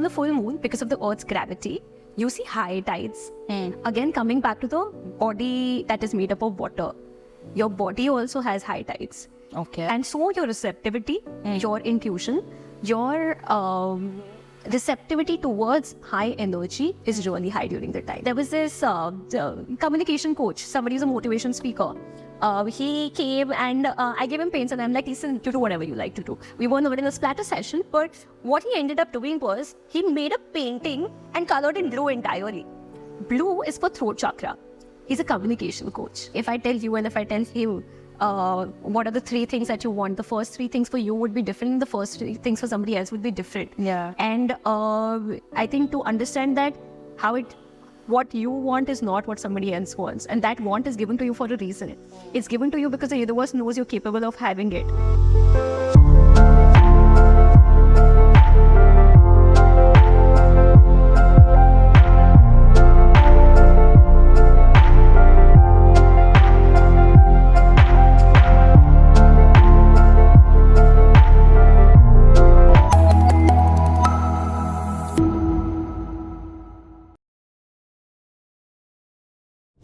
on the full moon, because of the Earth's gravity, you see high tides. Again, coming back to the body that is made up of water, your body also has high tides. Okay. And so your receptivity, your intuition, your receptivity towards high energy is really high during the tide. There was this communication coach, somebody who's a motivation speaker. He came and I gave him paints and I'm like, listen, you do whatever you like to do. We were not in a splatter session, but what he ended up doing was he made a painting and colored in blue entirely. Blue is for throat chakra. He's a communication coach. If I tell you and if I tell him, what are the 3 things that you want? The first 3 things for you would be different. The first 3 things for somebody else would be different. Yeah. And I think to understand that what you want is not what somebody else wants. And that want is given to you for a reason. It's given to you because the universe knows you're capable of having it.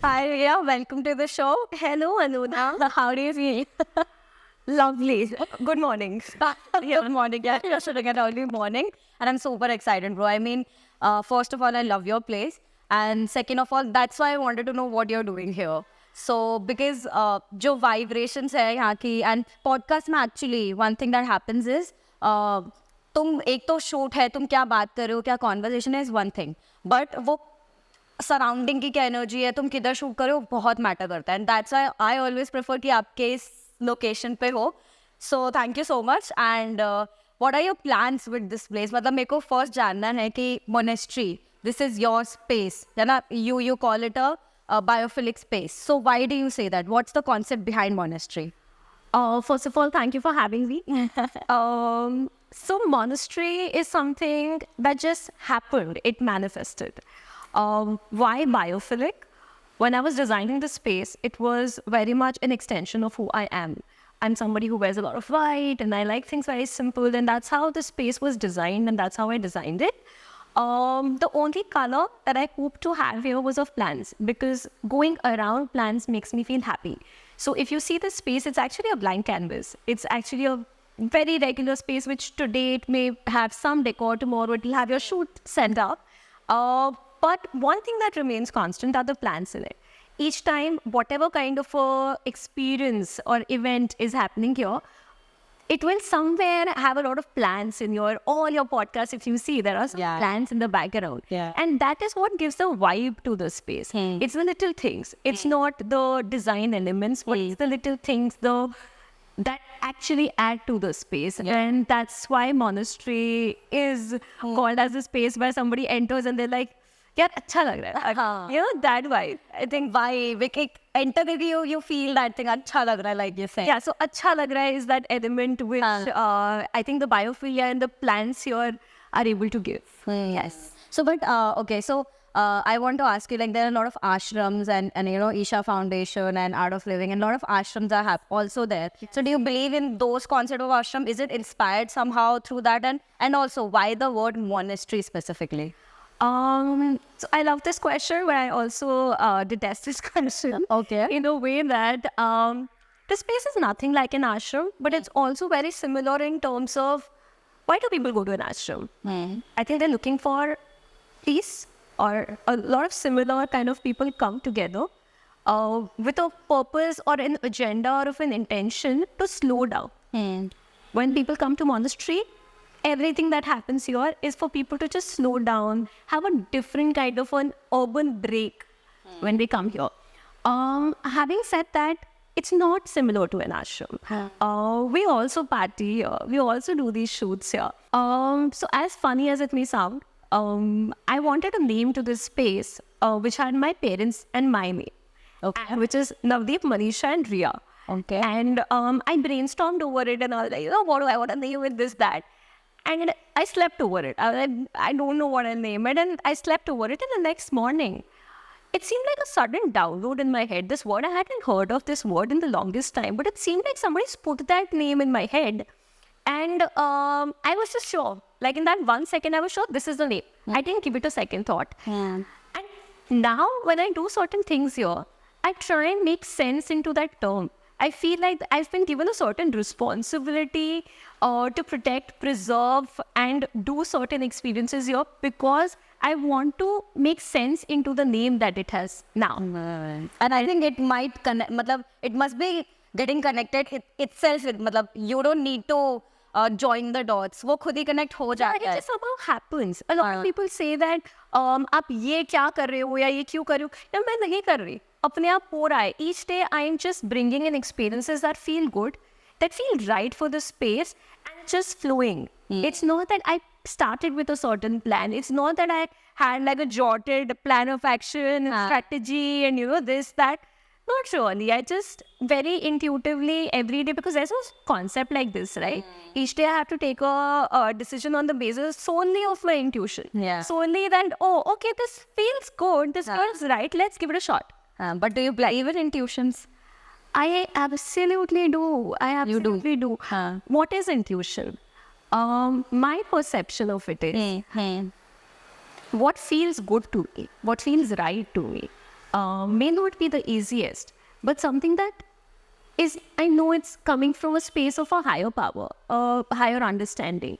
Hi, Riya. Welcome to the show. Hello, Anona. How do you feel? Lovely. Good morning. Good morning. Yeah, you're sitting at early morning. And I'm super excited, bro. I mean, first of all, I love your place. And second of all, that's why I wanted to know what you're doing here. So, because jo vibrations hai yahan ki, and podcast mein actually, one thing that happens is, tum ek to shoot hai, tum kya baat kar rahe ho, kya conversation है is one thing. But वो surrounding की क्या energy है, तुम किधर shoot करो, बहुत matter करता है. And that's why I always prefer कि आपके इस लोकेशन पे हो. So thank you so much. And what are your plans with this place? मतलब मेरे को फर्स्ट जानना है कि monastery, this is your space, है ना? You call it a biophilic space. So why do you say that? What's the concept behind monastery? First of all, thank you for having me. So monastery is something that just happened. It manifested. Why biophilic? When I was designing the space, it was very much an extension of who I am. I'm somebody who wears a lot of white and I like things very simple, and that's how the space was designed and that's how I designed it. The only color that I hope to have here was of plants, because going around plants makes me feel happy. So if you see the space, it's actually a blank canvas. It's actually a very regular space, which today it may have some decor, tomorrow it will have your shoot set up. But one thing that remains constant are the plants in it. Each time, whatever kind of experience or event is happening here, it will somewhere have a lot of plants in all your podcasts. If you see, there are some plants in the background. Yeah. And that is what gives the vibe to the space. It's the little things. It's not the design elements, but it's the little things that actually add to the space. And that's why monastery is called as a space where somebody enters and they're like, यार अच्छा लग रहा है. You know, that vibe. I think vibe, enter you feel that thing, अच्छा लग रहा है, like you said. Yeah, so अच्छा लग रहा है is that element which I think the biophilia and the plants here are able to give. Yes. So, but, okay, so I want to ask you, like, there are a lot of ashrams and you know, Isha Foundation and Art of Living, and a lot of ashrams are also there. Yes. So, do you believe in those concepts of ashram? Is it inspired somehow through that? And also, why the word monastery specifically? So I love this question, but I also detest this question. Okay. In a way that the space is nothing like an ashram, but it's also very similar in terms of why do people go to an ashram? I think they're looking for peace, or a lot of similar kind of people come together with a purpose or an agenda or of an intention to slow down. When people come to monastery, everything that happens here is for people to just slow down, have a different kind of an urban break when they come here. Having said that, it's not similar to an ashram. We also party here. We also do these shoots here. So as funny as it may sound, I wanted a name to this space which had my parents and my name, which is Navdeep, Manisha and Riya. Okay. And I brainstormed over it and I was like, you know, what do I want to name with this, that? And I slept over it. I was like, I don't know what I'll name it. And I slept over it. And the next morning, it seemed like a sudden download in my head. This word, I hadn't heard of this word in the longest time. But it seemed like somebody's put that name in my head. And I was just sure. Like in that 1 second, I was sure this is the name. I didn't give it a second thought. And now when I do certain things here, I try and make sense into that term. I feel like I've been given a certain responsibility to protect, preserve, and do certain experiences here because I want to make sense into the name that it has now. And I think it might connect, it must be getting connected itself with, you don't need to join the dots. वो खुद ही connect हो जाता It है. just somehow happens. A lot of people say that आप ये क्या कर रहे हो या ये क्यों कर रहे हो? यार मैं नहीं कर रही. अपने आप हो रहा है. Each day I am just bringing in experiences that feel good, that feel right for the space, and just flowing. It's not that I started with a certain plan. It's not that I had like a jotted plan of action, strategy, and this, that. Not really. I just very intuitively every day, because there's a concept like this, right? Each day I have to take a decision on the basis solely of my intuition. Yeah. Solely that, oh, okay, this feels good. This feels right. Let's give it a shot. But do you believe in intuitions? I absolutely do. I absolutely do. What is intuition? My perception of it is what feels good to me, what feels right to me. May not be the easiest, but something that is, I know it's coming from a space of a higher power, a higher understanding.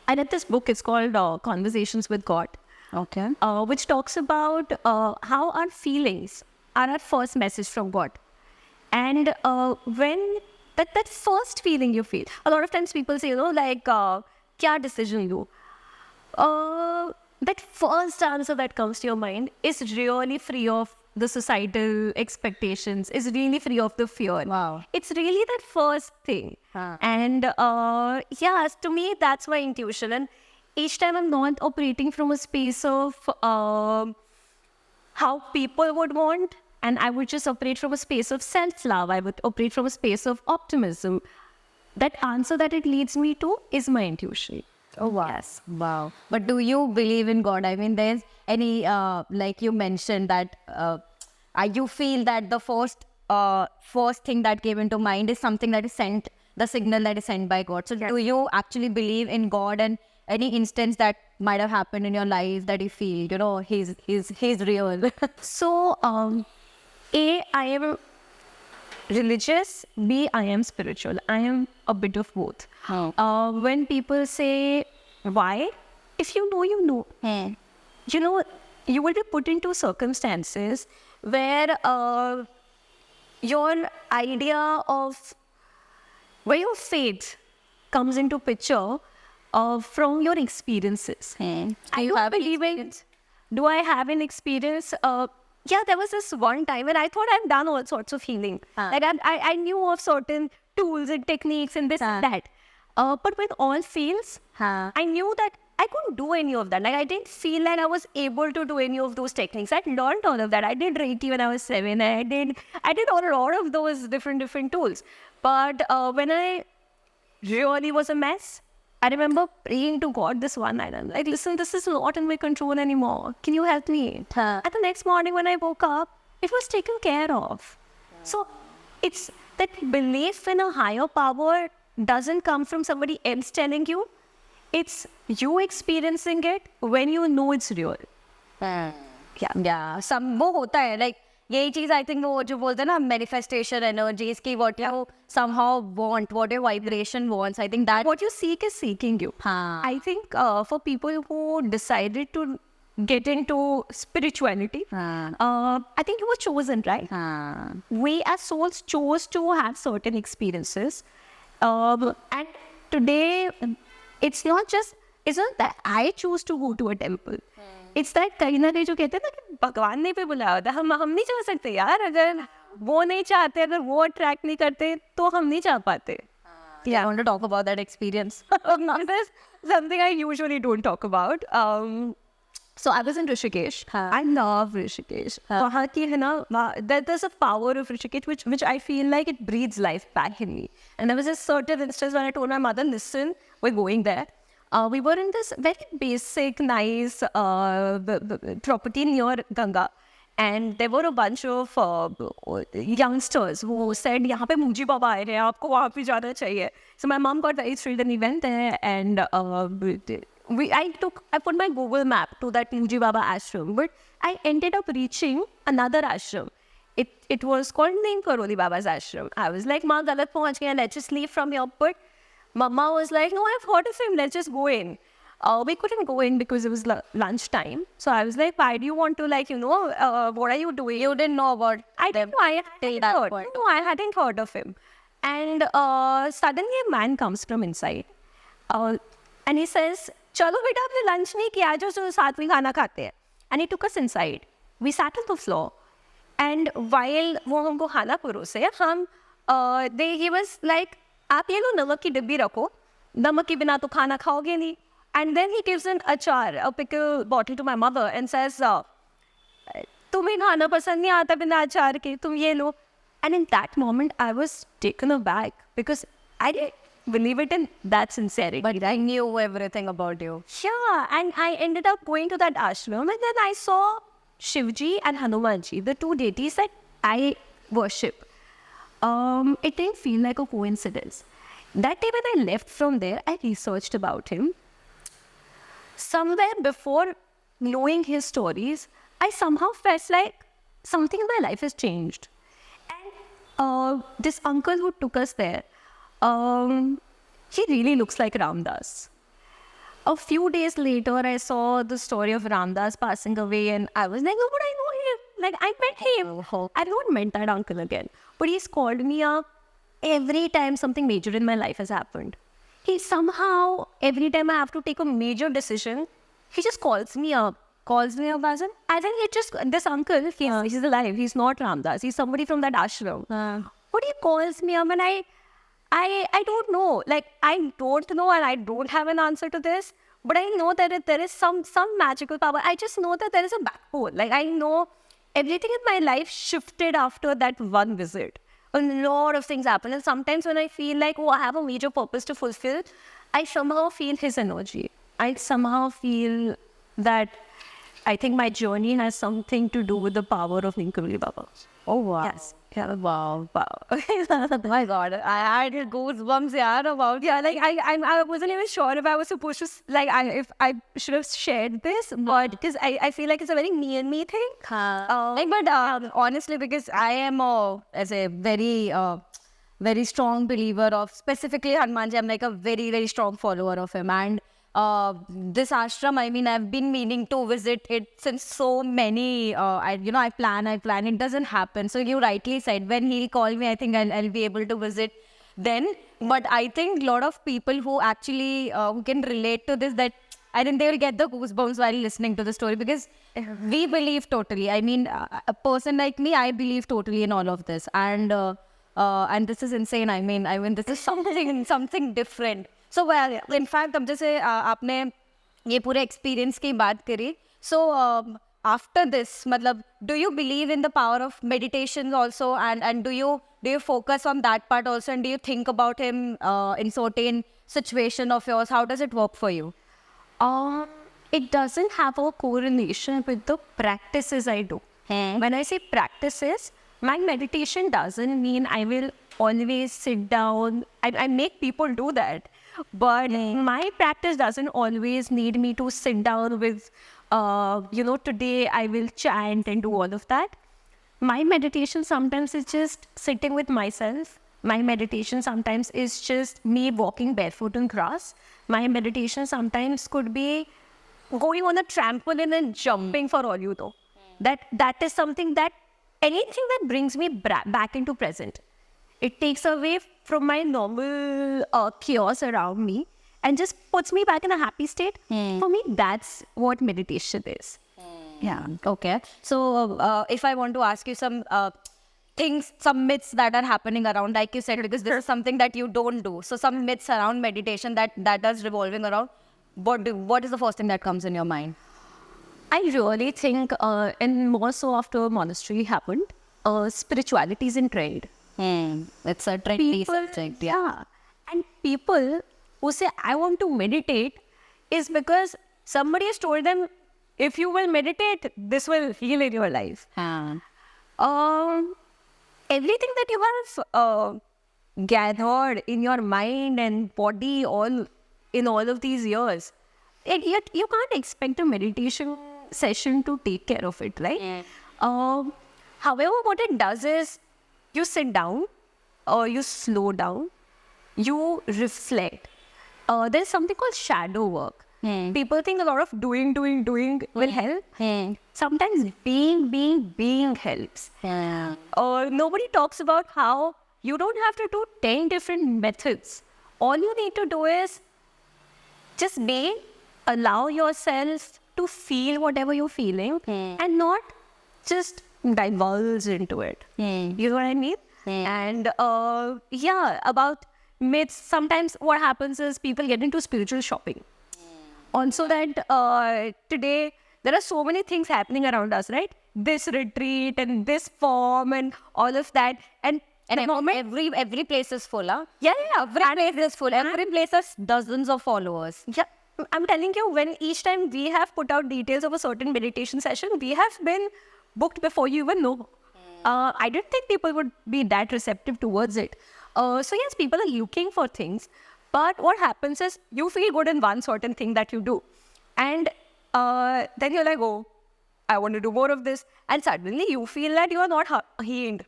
I read this book, it's called Conversations with God. Okay. Which talks about how our feelings are our first message from God. And when that first feeling you feel, a lot of times people say, kya decision do? That first answer that comes to your mind is really free of the societal expectations, is really free of the fear. Wow. It's really that first thing. And to me, that's my intuition. And each time I'm not operating from a space of how people would want, and I would just operate from a space of self-love. I would operate from a space of optimism. That answer that it leads me to is my intuition. Oh, wow. Yes. Wow. But do you believe in God? I mean, there's any, like you mentioned that you feel that the first thing that came into mind is something that is sent, the signal that is sent by God. So do you actually believe in God, and any instance that might have happened in your life that you feel, he's real? So, A, I am religious. B, I am spiritual. I am a bit of both. When people say, why? If you know, you know. You will be put into circumstances where your idea of where your faith comes into picture from your experiences. Do I have an experience? There was this one time when I thought I've done all sorts of healing. Like I knew of certain tools and techniques and this and that. But when all fails, I knew that I couldn't do any of that. Like I didn't feel like I was able to do any of those techniques. I learned all of that. I did Reiki when I was 7. I did a lot of those different tools. But when I really was a mess, I remember praying to God this one night. I'm like, listen, this is not in my control anymore. Can you help me? And the next morning when I woke up, it was taken care of. So it's that belief in a higher power doesn't come from somebody else telling you. It's you experiencing it when you know it's real. Some वो होता है, like यही चीज I think वो जो बोलते हैं ना manifestation energies की what you somehow want, what your vibration wants. I think that what you seek is seeking you. I think for people who decided to get into spirituality, I think you were chosen, right? We as souls chose to have certain experiences, and today it's not that I choose to go to a temple. It's that कहीं ना कहीं जो कहते हैं ना कि भगवान ने भी बुलाया होता है, हम नहीं जा सकते यार. अगर वो नहीं चाहते, अगर वो अट्रैक्ट नहीं करते, तो हम नहीं जा पाते. I want to talk about that experience. This is something I usually don't talk about. So I was in Rishikesh. I love Rishikesh. वहाँ की है ना, there's a power of Rishikesh which I feel like it breathes life back in me. And there was a certain instance when I told my mother, listen, we're going there. We were in this very basic, nice property near Ganga. And there were a bunch of youngsters who said, "यहाँ पे मुंजी बाबा आए हैं, आपको वहाँ पे जाना चाहिए." So my mom got very thrilled and we went there, and I put my Google map to that Muji Baba ashram, but I ended up reaching another ashram. It was called Neem Karoli Baba's ashram. I was like, "Ma, galat pahunch gaya, let's just leave from here." But Mama was like, "No, I've heard of him, let's just go in." We couldn't go in because it was lunch time. So I was like, "Why do you want to, what are you doing?" You didn't know about I didn't know. I hadn't heard. point. No, I hadn't heard of him. And suddenly a man comes from inside. And he says, "Chalo beta, apne lunch nahi kiya, jo saath mein khana khate hain." And he took us inside. We sat on the floor. And while वो हमको खाना परोसे, he was like, "आप ये लो नमक की डिब्बी रखो, नमक के बिना तो खाना खाओगे नहीं." And then he gives an achar, a pickle bottle to my mother and says, "तुम्हें खाना पसंद नहीं आता बिना अचार के, तुम ये लो." And in that moment, I was taken aback because I didn't believe it in that sincerity. But I knew everything about you. Yeah, and I ended up going to that ashram, and then I saw Shivji and Hanumanji, the two deities that I worship. It didn't feel like a coincidence. That day when I left from there, I researched about him. Somewhere before knowing his stories, I somehow felt like something in my life has changed. And this uncle who took us there, he really looks like Ramdas. A few days later, I saw the story of Ramdas passing away, and I was like, "Oh, but I know him. Like, I met him." I've not met that uncle again. But he's called me up every time something major in my life has happened. He somehow, every time I have to take a major decision, he just calls me up. Calls me up as in, I think this uncle, he's alive. He's not Ramdas. He's somebody from that ashram. But he calls me up, and I don't know. Like, I don't know, and I don't have an answer to this. But I know that there is some magical power. I just know that there is a backbone. Like, I know everything in my life shifted after that one visit. A lot of things happen. And sometimes when I feel like, I have a major purpose to fulfill, I somehow feel his energy. I somehow feel that I think my journey has something to do with the power of Ninkuri Baba. Oh, wow. Yes. Yeah. Wow. Oh my God. I had goosebumps, about. Yeah, like I wasn't even sure if I was supposed to, if I should have shared this, but because I feel like it's a very me and me thing. Honestly, because I am as a very, very strong believer of specifically Hanumanji, I'm like a very, very strong follower of him. And this ashram, I mean, I've been meaning to visit it since so many, I plan, it doesn't happen. So you rightly said, when he'll call me, I think I'll be able to visit then. But I think a lot of people who actually, who can relate to this, that I think they will get the goosebumps while listening to the story, because we believe totally. I mean, a person like me, I believe totally in all of this. And this is insane. I mean, this is something different. So, well, in fact, अब जैसे आपने ये पूरे experience की बात करी. So, after this, मतलब, do you believe in the power of meditation also, and do you focus on that part also, and do you think about him in certain situation of yours? How does it work for you? It doesn't have a correlation with the practices I do. When I say practices, my meditation doesn't mean I will always sit down. I make people do that. But my practice doesn't always need me to sit down with, today I will chant and do all of that. My meditation sometimes is just sitting with myself. My meditation sometimes is just me walking barefoot in grass. My meditation sometimes could be going on a trampoline and jumping, for all you know. That is something that, anything that brings me back into present. It takes away from my normal chaos around me and just puts me back in a happy state. For me, that's what meditation is. Yeah. Okay. So, if I want to ask you some things, some myths that are happening around, like you said, because this is something that you don't do. So, some myths around meditation that is revolving around. What is the first thing that comes in your mind? I really think, and more so after Monastery happened, spirituality is in trend. It's a trendy subject. Yeah. And people who say, I want to meditate, is because somebody has told them if you will meditate, this will heal in your life. हाँ. Everything that you have gathered in your mind and body all of these years, and yet you can't expect a meditation session to take care of it, right? However, what it does is you sit down, or you slow down, you reflect. There's something called shadow work. People think a lot of doing will help. Sometimes being helps. Nobody talks about how you don't have to do 10 different methods. All you need to do is just allow yourself to feel whatever you're feeling and not just divulge into it. You know what I mean? And about myths, sometimes what happens is people get into spiritual shopping. Also that today there are so many things happening around us, right? This retreat and this form and all of that. And every place is full, huh? Yeah. Every place is full. Every place has dozens of followers. Yeah. I'm telling you, when each time we have put out details of a certain meditation session, we have been booked before you even know. I didn't think people would be that receptive towards it. So yes, people are looking for things. But what happens is you feel good in one certain thing that you do. And then you're like, oh, I want to do more of this. And suddenly you feel that you are not healed.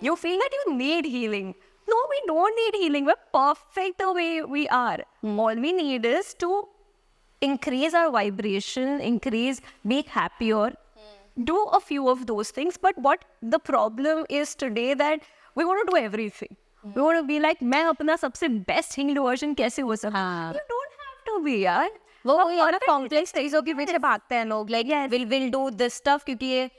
You feel that you need healing. No, we don't need healing. We're perfect the way we are. All we need is to increase our vibration, be happier, do a few of those things. But what the problem is today that we want to do everything. We want to be like, मैं अपना सबसे best healed version कैसे हो सकता? You don't have to be, यार. वो यार complex चीजों के पीछे भागते हैं लोग. Like, we'll do this stuff क्योंकि ये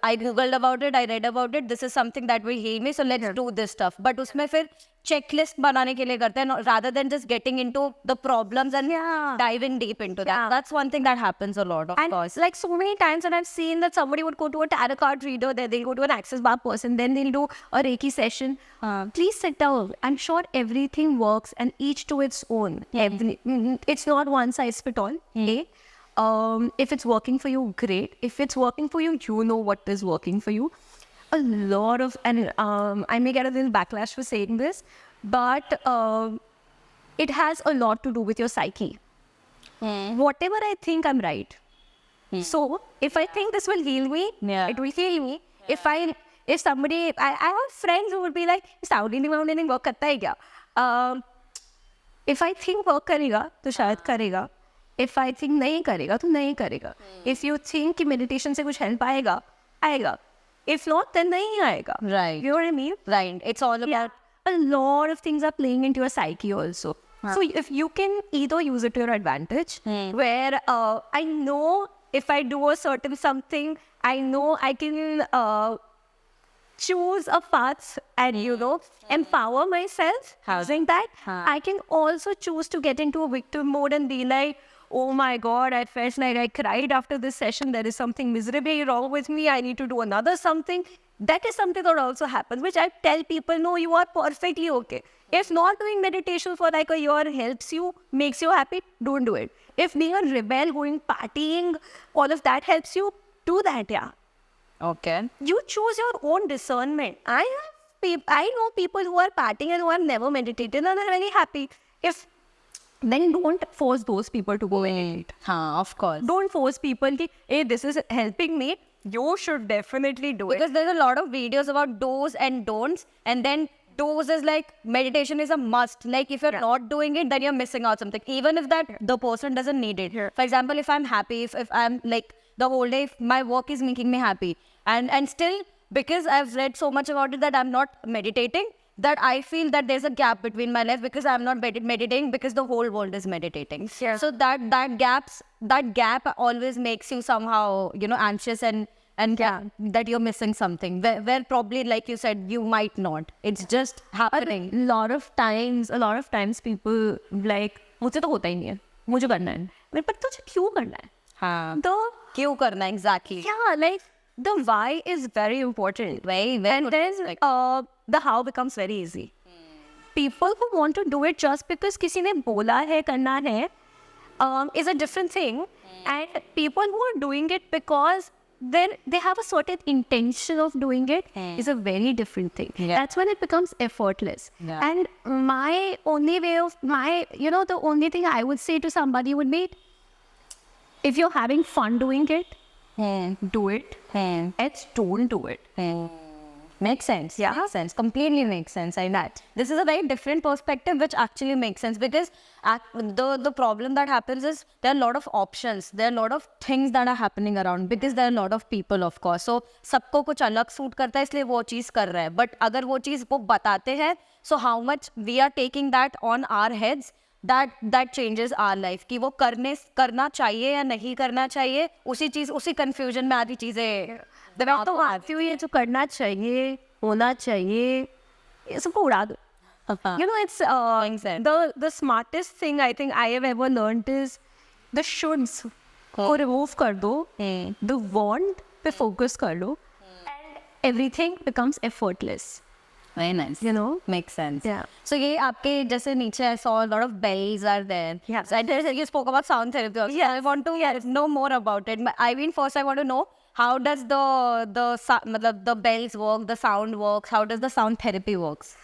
I googled about it, I read about it. This is something that will heal me, so let's do this stuff. But उसमें फिर checklist बनाने के लिए करते हैं, rather than just getting into the problems and diving deep into that. That's one thing that happens a lot, of course. Like so many times when I've seen that somebody would go to a tarot card reader, then they'll go to an access bar person, then they'll do a Reiki session. Please sit down. I'm sure everything works and each to its own. It's not one size fit all. If it's working for you, great. If it's working for you, you know what is working for you. A lot of, and I may get a little backlash for saying this, but it has a lot to do with your psyche. Whatever I think, I'm right. So if I think this will heal me, it will heal me. If somebody, I have friends who would be like, sound healing work karta hai kya? If I think work karega, to shayad karega. If I think nahi karega, to nahi karega. If you think कि meditation से कुछ help आएगा, आएगा. If not, then nahi आएगा. Right. You know what I mean? Right. It's all about... A lot of things are playing into your psyche also. So if you can either use it to your advantage, where I know if I do a certain something, I know I can choose a path and, empower myself using that. I can also choose to get into a victim mode and be like, oh my God, I felt like I cried after this session. There is something miserably wrong with me. I need to do another something. That is something that also happens, which I tell people, no, you are perfectly okay. If not doing meditation for like a year helps you, makes you happy, don't do it. If being a rebel, going partying, all of that helps you, do that, Okay. You choose your own discernment. I know people who are partying and who have never meditated and are very happy. Then don't force those people to go meditate. Of course. Don't force people ki, hey, this is helping me. You should definitely do it. Because there's a lot of videos about do's and don'ts. And then do's is like meditation is a must. Like if you're not doing it, then you're missing out something. Even if the person doesn't need it. For example, if I'm happy, if I'm like the whole day, if my work is making me happy. And still, because I've read so much about it that I'm not meditating, that I feel that there's a gap between my life because I'm not meditating because the whole world is meditating. So that gap always makes you somehow, anxious and that you're missing something where probably, like you said, you might not. It's just happening. A lot of times people like, मुझे तो होता ही नहीं है, मुझे करना है. पर तुझे क्यों करना है? क्यों करना है? Exactly. Yeah, like the why is very important. And then the how becomes very easy. People who want to do it just because किसी ने बोला है करना है, is a different thing. And people who are doing it because they have a certain intention of doing it is a very different thing. That's when it becomes effortless. And my only way of the only thing I would say to somebody would be, if you're having fun doing it, do it. Else don't do it. Makes sense. Yeah. Makes sense. Completely makes sense. I know. This is a very different perspective which actually makes sense, because the problem that happens is there are a lot of options. There are a lot of things that are happening around, because there are a lot of people, of course. So सबको कुछ अलग suit करता है, इसलिए वो चीज़ कर रहा है. But अगर वो चीज़ वो बताते हैं, so how much we are taking that on our heads, that changes our life. कि वो करना चाहिए या नहीं करना चाहिए, उसी confusion में आधी चीज़ें मैं तो आती हूँ, ये जो करना चाहिए, होना चाहिए, ये सबको उड़ा दो. It's the smartest thing I think I have ever learned is the shoulds को remove कर दो, the want पे focus कर लो, and everything becomes effortless. Very nice. Makes sense. Yeah. So ये आपके जैसे नीचे I saw a lot of bells are there. Yeah. So you spoke about sound therapy also. Yeah. I want to know more about it. I mean, first I want to know, how does the bells work, the sound works, how does the sound therapy works?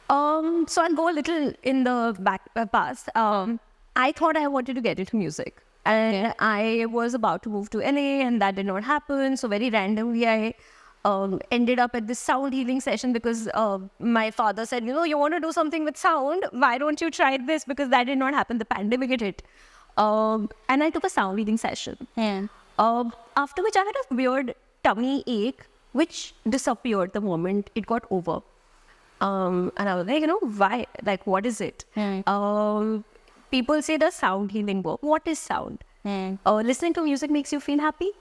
So I'll go a little in the past. I thought I wanted to get into music, and I was about to move to LA, and that did not happen. So very randomly, I ended up at this sound healing session because my father said, you want to do something with sound? Why don't you try this? Because that did not happen. The pandemic hit. And I took a sound healing session. After which I had a weird tummy ache, which disappeared the moment it got over. And I was like, why? Like, what is it? People say the sound healing work. What is sound? Listening to music makes you feel happy.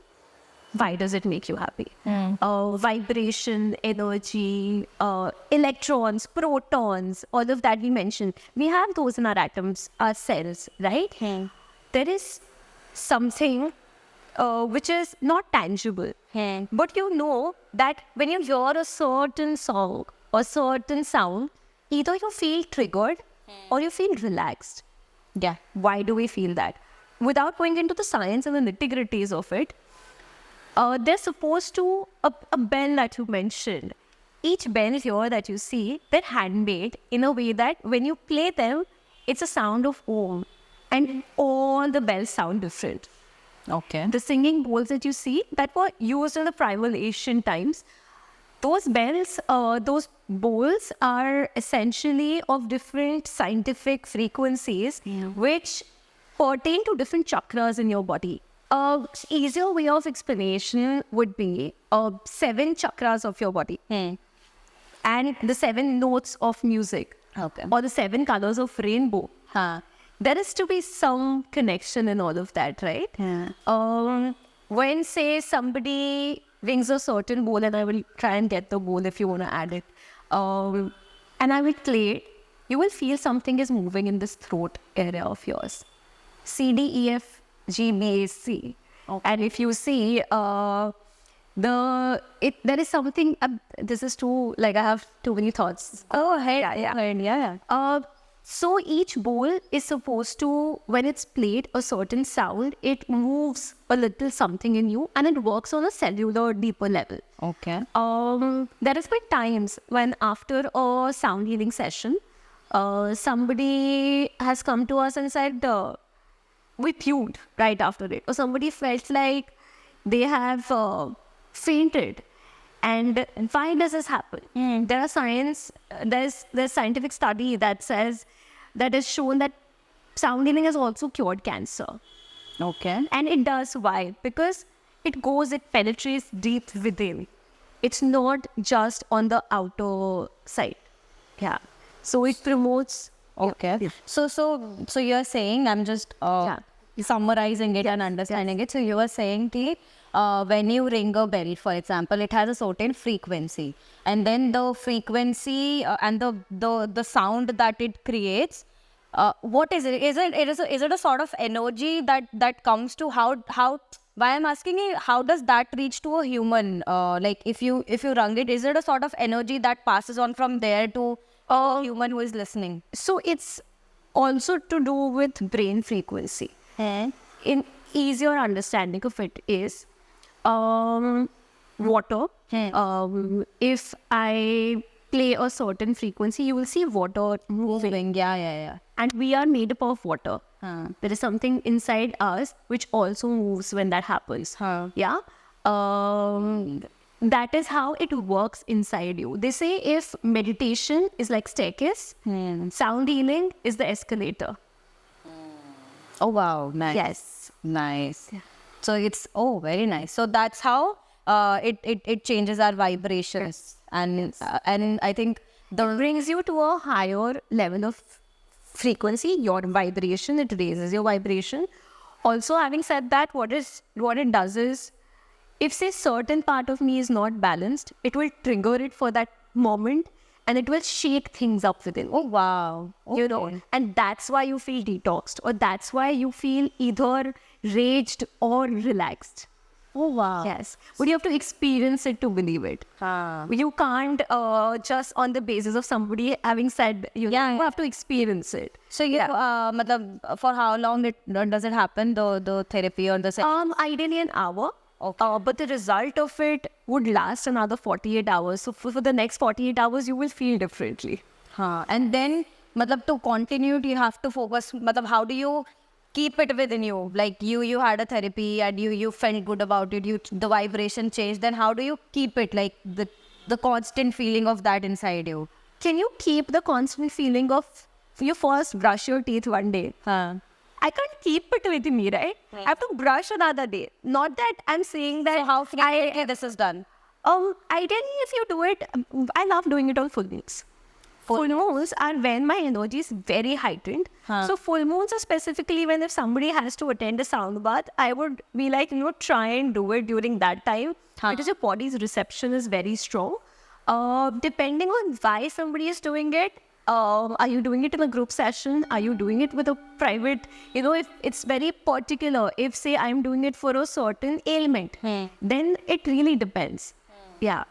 Why does it make you happy? Vibration, energy, electrons, protons, all of that we mentioned. We have those in our atoms, our cells, right? There is something which is not tangible. But you know that when you hear a certain song or certain sound, either you feel triggered or you feel relaxed. Yeah. Why do we feel that? Without going into the science and the nitty-gritties of it, they're supposed to, a bell that you mentioned, each bell here that you see, they're handmade in a way that when you play them, it's a sound of Om. And all the bells sound different. Okay. The singing bowls that you see that were used in the primal Asian times, those bells, those bowls are essentially of different scientific frequencies which pertain to different chakras in your body. Easier way of explanation would be 7 chakras of your body and the 7 notes of music, or the 7 colors of rainbow. There is to be some connection in all of that, right? When, say, somebody rings a certain bowl, and I will try and get the bowl if you want to add it, and I will play it, you will feel something is moving in this throat area of yours. C, D, E, F, G, B, A, C. And if you see, there is something, this is too, like I have too many thoughts. So each bowl is supposed to, when it's played a certain sound, it moves a little something in you and it works on a cellular deeper level. Okay. There has been times when after a sound healing session, somebody has come to us and said, we puked right after it. Or somebody felt like they have fainted. And why does this happen? There are there's scientific study that says, that has shown that sound healing has also cured cancer. Okay. And it does. Why? Because it penetrates deep within. It's not just on the outer side. Yeah. So it promotes. Okay. Yeah. So you're saying, I'm just summarizing it and understanding it. So you are saying that when you ring a bell, for example, it has a certain frequency, and then the frequency and the sound that it creates, what is it? Is it a sort of energy that comes to how? Why I'm asking you, how does that reach to a human? Like if you rung it, is it a sort of energy that passes on from there to a human who is listening? So it's also to do with brain frequency. in easier understanding of it is water. If I play a certain frequency, you will see water moving. Yeah. And we are made up of water. There is something inside us which also moves when that happens. Yeah. That is how it works inside you. They say if meditation is like staircase, sound healing is the escalator. Oh wow, nice. Yes. Nice. Yeah. So it's very nice. So that's how it changes our vibrations, and I think it brings you to a higher level of frequency, your vibration. It raises your vibration. Also, having said that, what it does is, if say certain part of me is not balanced, it will trigger it for that moment, and it will shake things up within. Oh wow. Okay. You know, and that's why you feel detoxed, or that's why you feel either raged or relaxed. Oh wow. Yes, but you have to experience it to believe it. You can't just on the basis of somebody having said, you have to experience it. So for how long does it happen, the therapy or the session? Ideally an hour. Okay. But the result of it would last another 48 hours. So for the next 48 hours, you will feel differently. And then, to continue, you have to focus. How do you keep it within you? Like you had a therapy and you felt good about it. The vibration changed. Then how do you keep it? Like the constant feeling of that inside you. Can you keep the constant feeling of you first brush your teeth one day? I can't keep it with me, right? I have to brush another day. Not that I'm saying that. So how frequently this is done? Ideally, if you do it, I love doing it on full moons. Full moons are when my energy is very heightened. So full moons are specifically when if somebody has to attend a sound bath, I would be like, try and do it during that time because your body's reception is very strong. Depending on why somebody is doing it, are you doing it in a group session? Are you doing it with a private? If it's very particular, if say I'm doing it for a certain ailment, then it really depends. Yeah.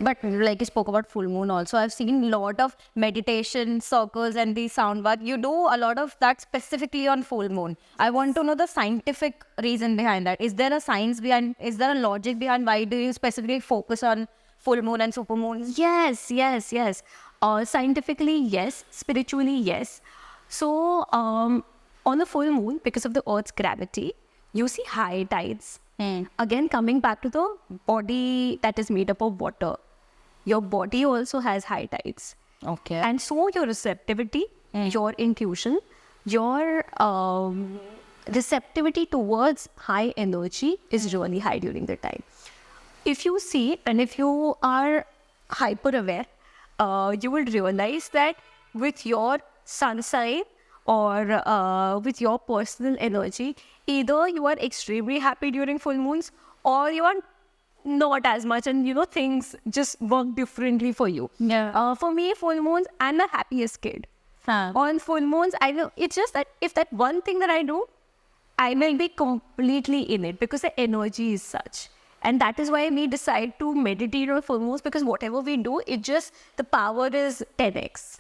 But like you spoke about full moon also, I've seen a lot of meditation circles and the sound bath. You do a lot of that specifically on full moon. I want to know the scientific reason behind that. Is there a science behind, is there a logic behind why do you specifically focus on full moon and super moon? Yes. Scientifically, yes. Spiritually, yes. So, on the full moon, because of the Earth's gravity, you see high tides. Again, coming back to the body that is made up of water, your body also has high tides. Okay. And so your receptivity, your intuition, your receptivity towards high energy is really high during the time. If you see, and if you are hyper aware, you will realize that with your sun sign or with your personal energy, either you are extremely happy during full moons or you are not as much, and things just work differently for you. For me, full moons, I'm the happiest kid. On full moons, I know it's just that if that one thing that I do, I will be completely in it because the energy is such. And that is why we decide to meditate on full moons, because whatever we do, the power is 10x.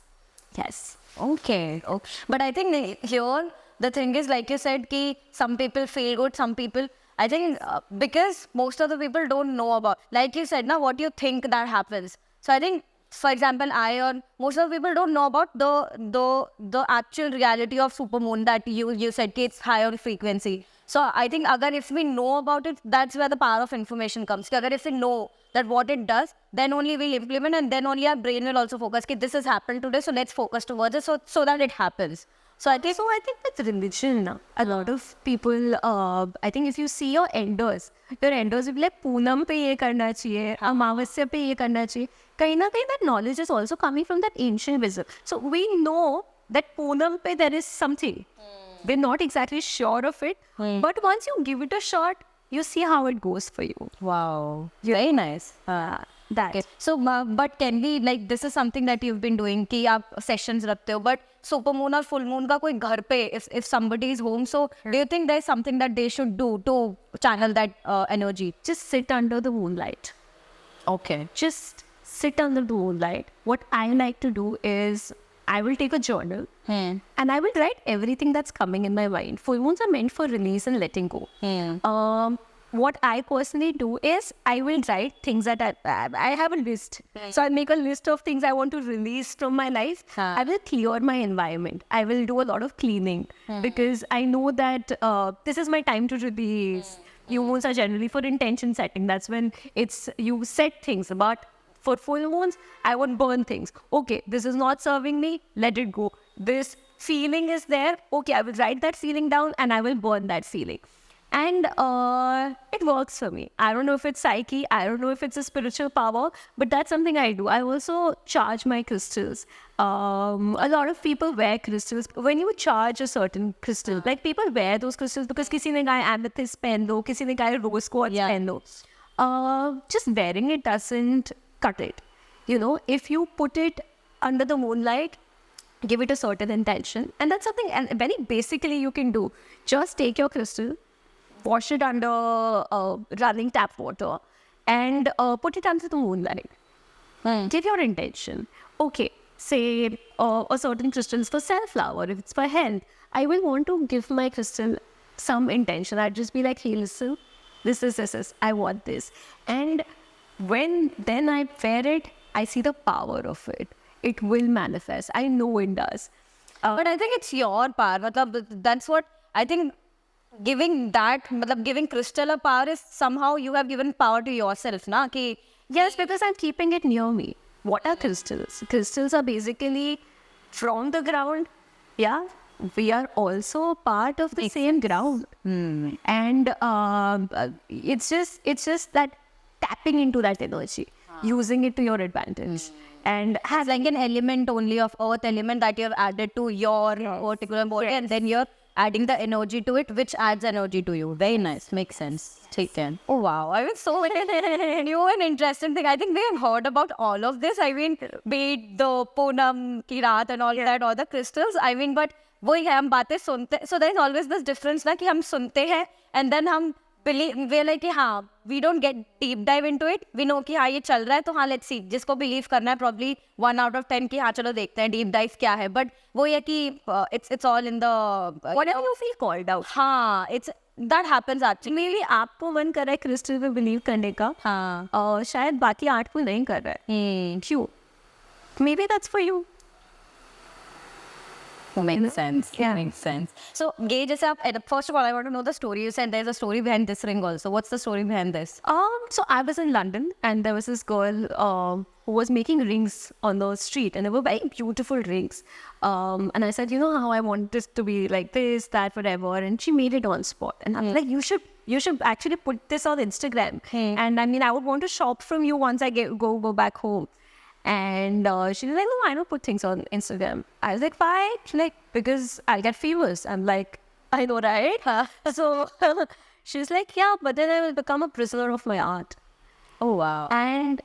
Yes. Okay. But I think here, the thing is, like you said, ki some people feel good, some people, I think because most of the people don't know about, like you said, now what you think that happens. So I think, for example, most of the people don't know about the actual reality of supermoon that you said ki it's high on frequency. So I think if we know about it, that's where the power of information comes. If we know that what it does, then only we'll implement, and then only our brain will also focus. This has happened today, so let's focus towards it so that it happens. So I think with religion, a lot of people, I think if you see your elders will be like, Poonam pe ye karna chahiye, Amavasya pe ye karna chahiye. Kahin na kahin that knowledge is also coming from that ancient wisdom. So we know that Poonam pe there is something. We're not exactly sure of it, but once you give it a shot, you see how it goes for you. Wow. Very nice. That. Okay. So, but can we, like, this is something that you've been doing, ki aap sessions rakhte ho, but super moon or full moon ka koi ghar pe, if somebody is home, so do you think there's something that they should do to channel that energy? Just sit under the moonlight. Okay. Just sit under the moonlight. What I like to do is I will take a journal and I will write everything that's coming in my mind. Full moons are meant for release and letting go. What I personally do is I will write things that I have a list. So I'll make a list of things I want to release from my life. I will clear my environment. I will do a lot of cleaning because I know that this is my time to release. New moons are generally for intention setting. That's when you set things. But for full moons, I won't burn things. Okay, this is not serving me. Let it go. This feeling is there. Okay, I will write that feeling down and I will burn that feeling. And it works for me. I don't know if it's psyche. I don't know if it's a spiritual power, but that's something I do. I also charge my crystals. A lot of people wear crystals. When you charge a certain crystal, like people wear those crystals because किसी ने कहा amethyst पहन लो, किसी ने कहा rose quartz पहन लो. Just wearing it doesn't cut it. You know, if you put it under the moonlight, give it a certain intention, and that's something and very basically you can do. Just take your crystal, wash it under running tap water and put it under the moonlight. Give your intention. Okay, say a certain crystal is for self-love or if it's for health. I will want to give my crystal some intention. I'd just be like, hey, listen, this. I want this. And when then I wear it, I see the power of it. It will manifest. I know it does. But I think it's your power. That's what I think. Giving crystal a power is somehow you have given power to yourself, na? Ki, yes, because I'm keeping it near me. What are crystals? Crystals are basically from the ground. Yeah, we are also part of the same ground. And it's just that tapping into that energy, using it to your advantage. And has like an element only of earth element that you have added to your particular body, and then you're adding the energy to it, which adds energy to you. Very nice. Makes sense. Taken. Oh, wow. I was so new and interesting thing. I think we have heard about all of this. I mean, be it the Poonam, Kirat and all that, all the crystals. I mean, but वही है हम बातें सुनते. So there's always this difference ना कि हम सुनते हैं and then हम we're like कि हाँ, we don't get deep dive into it. We know कि हाँ ये चल रहा है तो हाँ let's see. जिसको believe करना है probably 1 out of 10 कि हाँ चलो देखते हैं deep dive क्या है. But वो ये कि it's all in the whatever you feel called out. हाँ, that happens actually. Maybe आपको मन कर रहा है क्रिस्टल पे बिलीव करने का. हाँ. और शायद बाकी 8 को नहीं कर रहा है. क्यों? Maybe that's for you. Makes sense. Yeah. Makes sense. So, Gay, first of all, I want to know the story. You said there's a story behind this ring also. What's the story behind this? So I was in London and there was this girl who was making rings on the street and they were very beautiful rings. And I said, you know how I want this to be like this, that, whatever. And she made it on spot. And I was like, you should actually put this on Instagram. And I mean, I would want to shop from you once I go back home. And she was like, no, I don't put things on Instagram. I was like, why? Like, because I'll get famous. I'm like, I know, right? So she was like, yeah, but then I will become a prisoner of my art. Oh, wow. And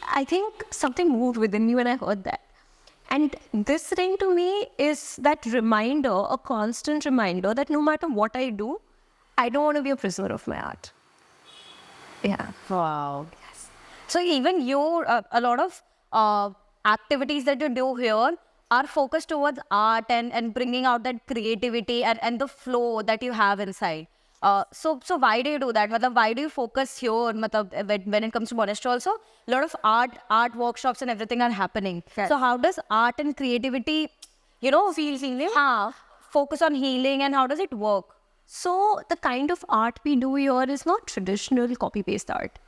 I think something moved within me when I heard that. And this ring to me is that reminder, a constant reminder that no matter what I do, I don't want to be a prisoner of my art. Yeah. Wow. So even a lot of activities that you do here are focused towards art and bringing out that creativity and the flow that you have inside. So why do you do that? Why do you focus here? When it comes to Monastery also, a lot of art workshops and everything are happening. Yes. So how does art and creativity, feel healing? Focus on healing, and how does it work? So the kind of art we do here is not traditional copy-paste art.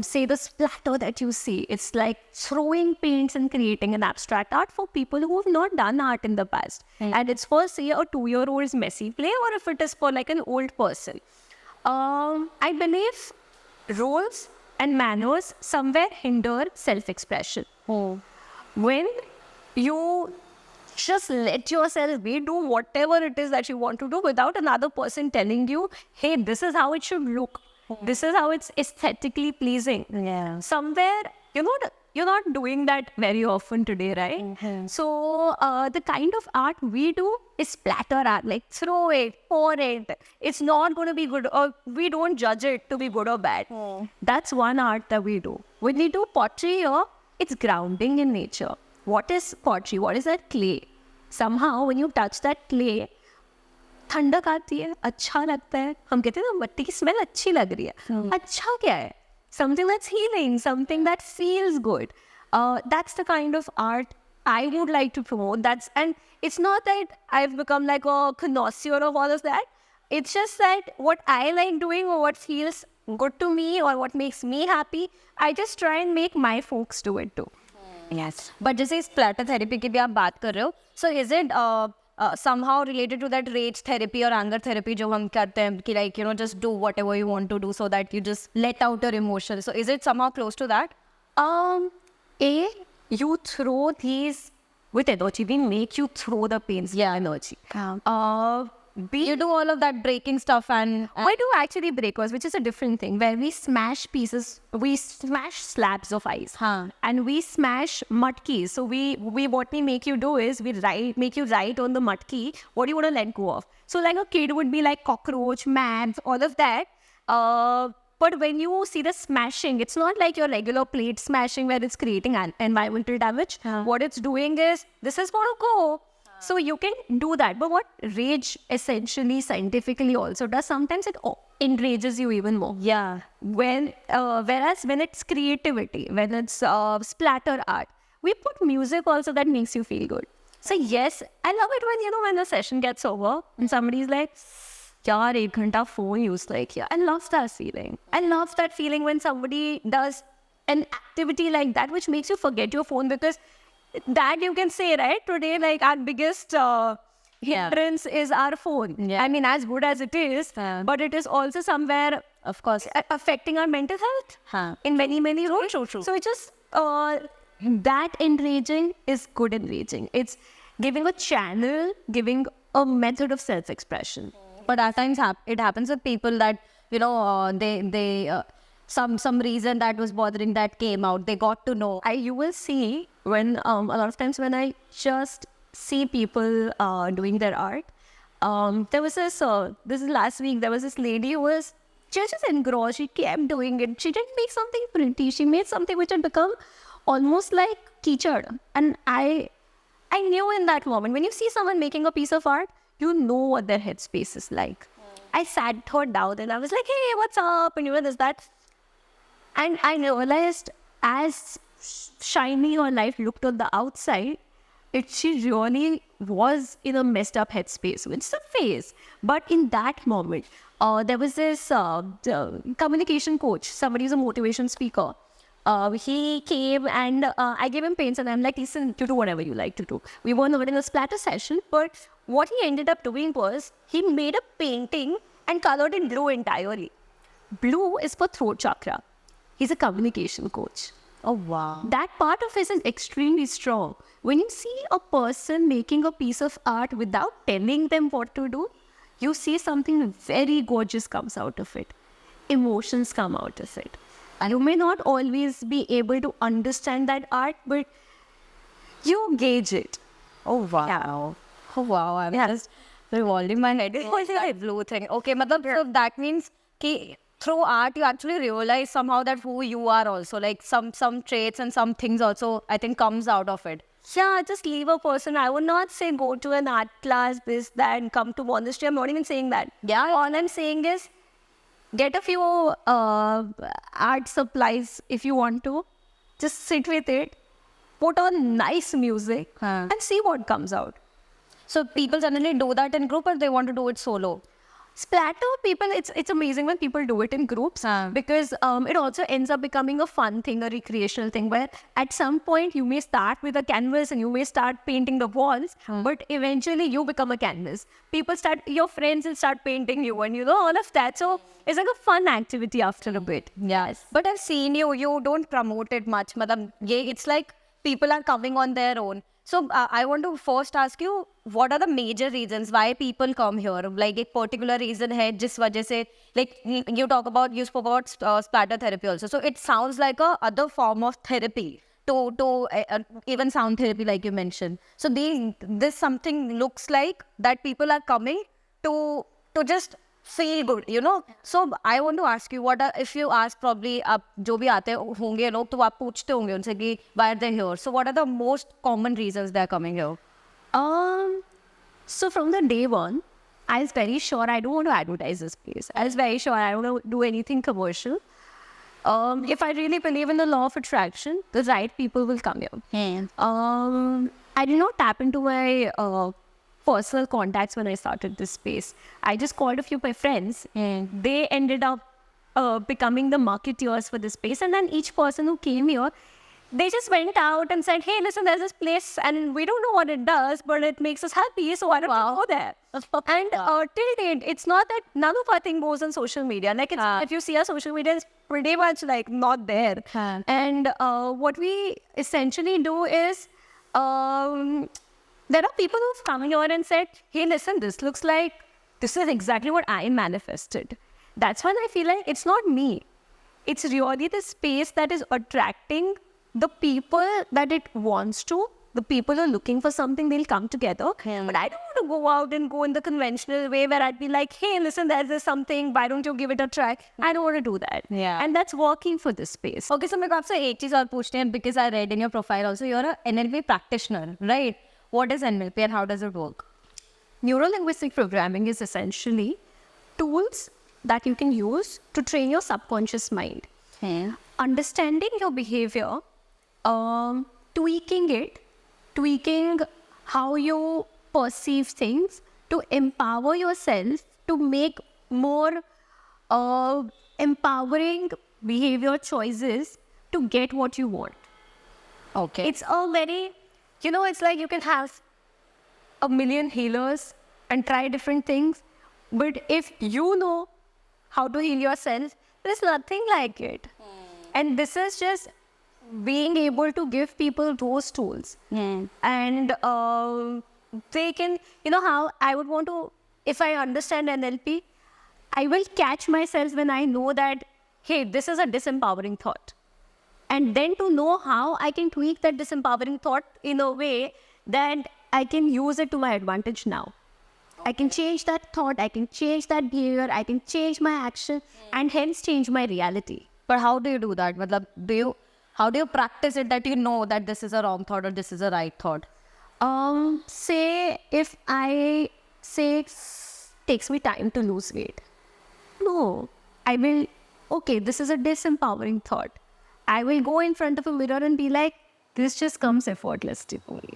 Say the splatter that you see, it's like throwing paints and creating an abstract art for people who have not done art in the past. And it's for, say, a 2-year-old's messy play, or if it is for like an old person. I believe roles and manners somewhere hinder self-expression. When you just let yourself be, do whatever it is that you want to do without another person telling you, hey, this is how it should look. This is how it's aesthetically pleasing. Yeah. Somewhere, you're not doing that very often today, right? So the kind of art we do is splatter art, like throw it, pour it. It's not going to be good, or we don't judge it to be good or bad. That's one art that we do. When we do pottery here, it's grounding in nature. what is pottery? What is that clay? Somehow when you touch that clay, ठंडक आती है, अच्छा लगता है. हम कहते हैं ना मट्टी की स्मेल अच्छी लग रही है. अच्छा क्या है? Something that's healing, something that feels good. That's the kind of art I would like to promote. And it's not that I've become like a connoisseur of all of that. It's just that what I like doing or what feels good to me or what makes me happy, I just try and make my folks do it too. Yes. But जैसे splatter therapy की भी आप बात कर रहे हो, so is it somehow related to that rage therapy or anger therapy जो हम करते हैं कि like just do whatever you want to do so that you just let out your emotions. So is it somehow close to that? You throw these with energy. We make you throw the pains with energy. You do all of that breaking stuff and I do actually breakers, which is a different thing, where we smash pieces, we smash slabs of ice, and we smash mudkis. So what we make you do is make you write on the mudki what you want to let go of. So like a kid would be like cockroach, maths, all of that. But when you see the smashing, it's not like your regular plate smashing where it's creating environmental damage. What it's doing is, this is going to go. So you can do that. But what rage essentially scientifically also does, sometimes it enrages you even more. Yeah. Whereas when it's creativity, when it's splatter art, we put music also that makes you feel good. So yes, I love it when, when the session gets over and somebody's like, yaar, 1 ghanta phone use like, yeah. I love that feeling. I love that feeling when somebody does an activity like that, which makes you forget your phone, because that you can say, right? Today, like our biggest hindrance is our phone. Yeah. I mean, as good as it is, but it is also somewhere, of course, affecting our mental health in many, many ways. True. So it's just that enraging is good enraging. It's giving a channel, giving a method of self-expression. But at times it happens with people that, they some reason that was bothering that came out. They got to know. You will see when a lot of times when I just see people doing their art. There was this is last week, there was this lady who was just engrossed. She kept doing it. She didn't make something pretty. She made something which had become almost like keychain. And I knew in that moment, when you see someone making a piece of art, you know what their headspace is like. I sat her down and I was like, hey, what's up? And this, that. And I realized as shiny her life looked on the outside, she really was in a messed up headspace, which is a phase. But in that moment, there was this communication coach, somebody who's a motivation speaker. He came and I gave him paints and I'm like, listen, you do whatever you like to do. We were not in a splatter session, but what he ended up doing was he made a painting and colored in blue entirely. Blue is for throat chakra. He's a communication coach. Oh, wow. That part of his is extremely strong. When you see a person making a piece of art without telling them what to do, you see something very gorgeous comes out of it. Emotions come out of it. And you may not always be able to understand that art, but you gauge it. Oh, wow. Yeah. Oh, wow. I'm just revolving my head. What's that blue thing? Okay, so that means through art, you actually realize somehow that who you are also. Like some traits and some things also, I think, comes out of it. Yeah, just leave a person. I would not say go to an art class, this, that, and come to Monastery. I'm not even saying that. Yeah. All I'm saying is get a few art supplies if you want to. Just sit with it. Put on nice music and see what comes out. So people generally do that in group or they want to do it solo? Splatter people, it's amazing when people do it in groups because it also ends up becoming a fun thing, a recreational thing, where at some point you may start with a canvas and you may start painting the walls, but eventually you become a canvas. Your friends will start painting you and all of that. So it's like a fun activity after a bit. Yes. But I've seen you don't promote it much. It's like people are coming on their own. So I want to first ask you, what are the major reasons why people come here? Like a particular reason hai, jis wajah se, like you spoke about splatter therapy also. So it sounds like a other form of therapy to even sound therapy like you mentioned. So this something looks like that people are coming to just feel good, you know. So I want to ask you, what are, if you ask probably आप जो भी आते होंगे लोग तो आप पूछते होंगे उनसे कि why are they here? So what are the most common reasons they are coming here? So from the day one, I was very sure I don't want to advertise this place. I was very sure I don't want to do anything commercial. If I really believe in the law of attraction, the right people will come here. I did not tap into my personal contacts when I started this space. I just called a few of my friends, and they ended up becoming the marketeers for this space. And then each person who came here, they just went out and said, hey, listen, there's this place and we don't know what it does, but it makes us happy, so why don't we go there? And till date, it's not that none of our thing goes on social media. Like, if you see our social media, it's pretty much like not there. And what we essentially do is, there are people who've come here and said, hey, listen, this looks like, this is exactly what I manifested. That's when I feel like it's not me. It's really the space that is attracting the people that it wants to. The people who are looking for something, they'll come together. But I don't want to go out and go in the conventional way where I'd be like, hey, listen, there's something, why don't you give it a try? I don't want to do that. And that's working for this space. Okay, so मैं आपसे एक चीज और पूछते हैं, because I read in your profile also, you're a NLP practitioner, right? What is NLP and how does it work? Neuro Linguistic Programming is essentially tools that you can use to train your subconscious mind. Understanding your behavior, tweaking how you perceive things to empower yourself to make more empowering behavior choices to get what you want. Okay. It's all very, it's like you can have a million healers and try different things, but if you know how to heal yourself, there's nothing like it. And this is just being able to give people those tools. And they can, how I would want to, if I understand NLP, I will catch myself when I know that, hey, this is a disempowering thought. And then to know how I can tweak that disempowering thought in a way that I can use it to my advantage now. I can change that thought, I can change that behavior, I can change my action, and hence change my reality. But how do you do that? How do you practice it that you know that this is a wrong thought or this is a right thought? Say if I say takes me time to lose weight. No, I will, okay, this is a disempowering thought. I will go in front of a mirror and be like, this just comes effortlessly for me.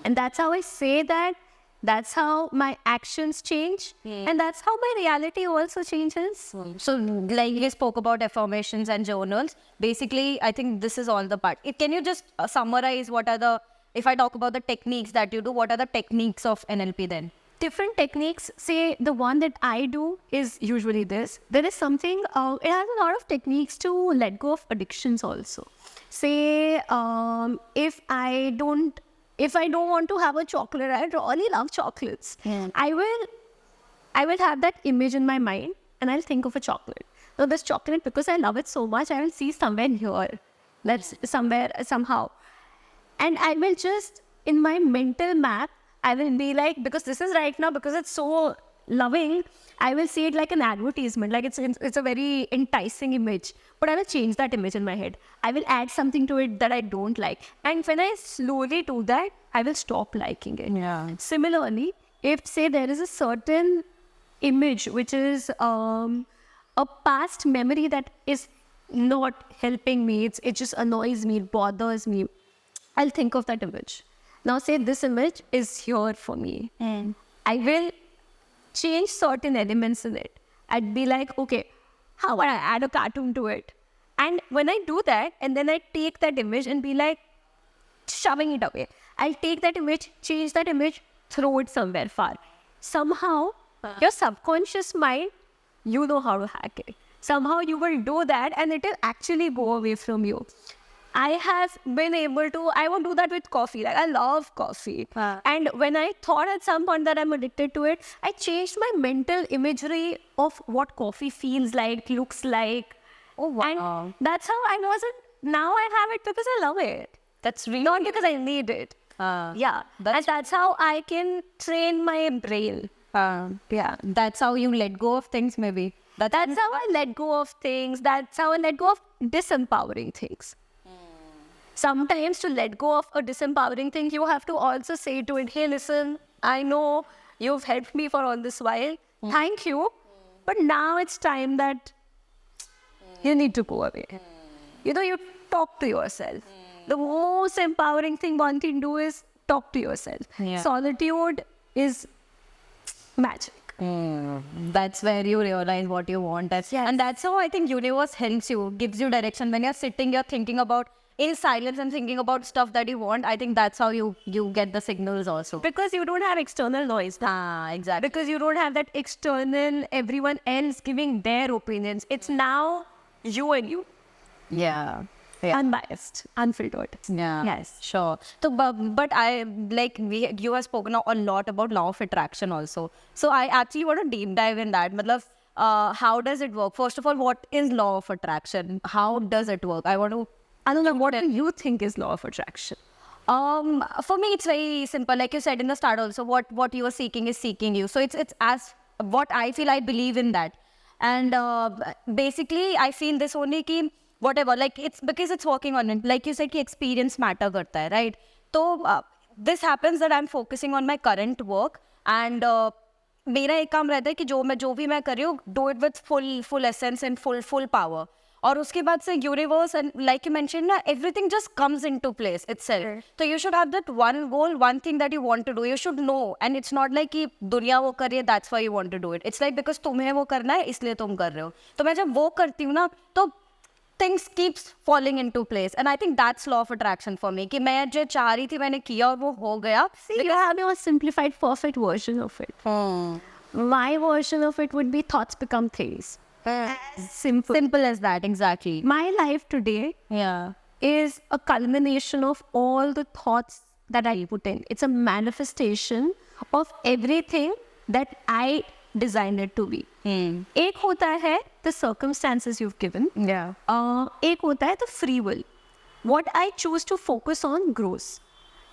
And that's how I say that. That's how my actions change. And that's how my reality also changes. So like you spoke about affirmations and journals. Basically, I think this is all the part. Can you just summarize what are the, if I talk about the techniques that you do, what are the techniques of NLP then? Different techniques. Say the one that I do is usually this. There is something, it has a lot of techniques to let go of addictions also. Say if I don't want to have a chocolate, I really love chocolates. I will have that image in my mind and I'll think of a chocolate. Now this chocolate, because I love it so much, I will see somewhere here. That's somewhere, somehow. And I will just, in my mental map, I will be like, because this is right now, because it's so loving, I will see it like an advertisement, like it's a very enticing image. But I will change that image in my head. I will add something to it that I don't like. And when I slowly do that, I will stop liking it. Similarly, if say there is a certain image which is a past memory that is not helping me, it just annoys me, it bothers me, I'll think of that image. Now say this image is here for me. I will change certain elements in it. I'd be like, okay, how would I add a cartoon to it? And when I do that, and then I take that image and be like, shoving it away. I'll take that image, change that image, throw it somewhere far. Somehow, your subconscious mind, you know how to hack it. Somehow you will do that and it will actually go away from you. I have been able to, I won't do that with coffee. Like, I love coffee. And when I thought at some point that I'm addicted to it, I changed my mental imagery of what coffee feels like, looks like. Oh, wow. And that's how I wasn't, now I have it because I love it. That's really Not because I need it. And that's how I can train my brain. Yeah. That's how you let go of things, maybe. That's how I let go of things. That's how I let go of disempowering things. Sometimes to let go of a disempowering thing, you have to also say to it, hey, listen, I know you've helped me for all this while. Thank you. But now it's time that you need to go away. You know, you talk to yourself. The most empowering thing one can do is talk to yourself. Yeah. Solitude is magic. That's where you realize what you want. And that's how I think universe helps you, gives you direction. When you're sitting, you're thinking about in silence and thinking about stuff that you want. I think that's how you get the signals also. Because you don't have external noise. Exactly. Because you don't have that external, everyone else giving their opinions. It's now you and you. Yeah. Unbiased, unfiltered. Yeah. Yes. Sure. So, but I like you have spoken a lot about law of attraction also. So I actually want to deep dive in that. Matlab, how does it work? First of all, what is law of attraction? How does it work? I know, what do you think is law of attraction? For me, it's very simple. Like you said in the start also, what you are seeking is seeking you. So it's as what I feel, I believe in that. And basically, I feel this only ki whatever, like it's because it's working on it. Like you said, ki experience matter karta hai, right? So this happens that I'm focusing on my current work, and मेरा एक काम रहता है कि जो भी मैं कर रही हूँ, do it with full essence and full power. और उसके बाद से universe and like you mentioned ना, everything just comes into place itself. So you should have that one goal, one thing that you want to do. You should know, and it's not like कि दुनिया वो कर रही है, that's why you want to do it. It's like because तुम्हें वो करना है, इसलिए तुम कर रहे हो. तो मैं जब वो करती हूँ ना, तो things keeps falling into place, and I think that's law of attraction for me. कि मैं जो चाह रही थी मैंने किया और वो हो गया. See, you have your simplified, perfect version of it. My version of it would be thoughts become things. Simple as that, exactly. My life today is a culmination of all the thoughts that I put in. It's a manifestation of everything that I designed it to be. एक होता है the circumstances you've given. एक होता है the free will. What I choose to focus on grows.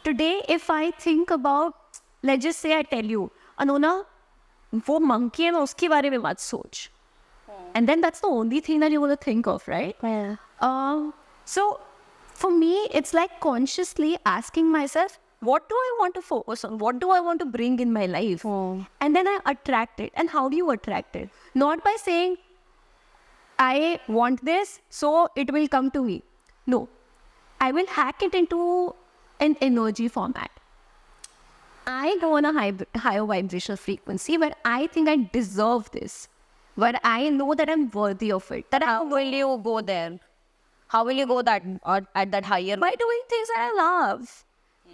Today, if I think about, let's just say I tell you, Anona, वो monkey है ना, उसके बारे में मत सोच. And then that's the only thing that you want to think of, right? So for me, it's like consciously asking myself, what do I want to focus on? What do I want to bring in my life? And then I attract it. And how do you attract it? Not by saying, I want this, so it will come to me. No. I will hack it into an energy format. I go on a higher vibrational frequency where I think I deserve this, where I know that I'm worthy of it. How will you go there? How will you go that at that higher? By doing things that I love,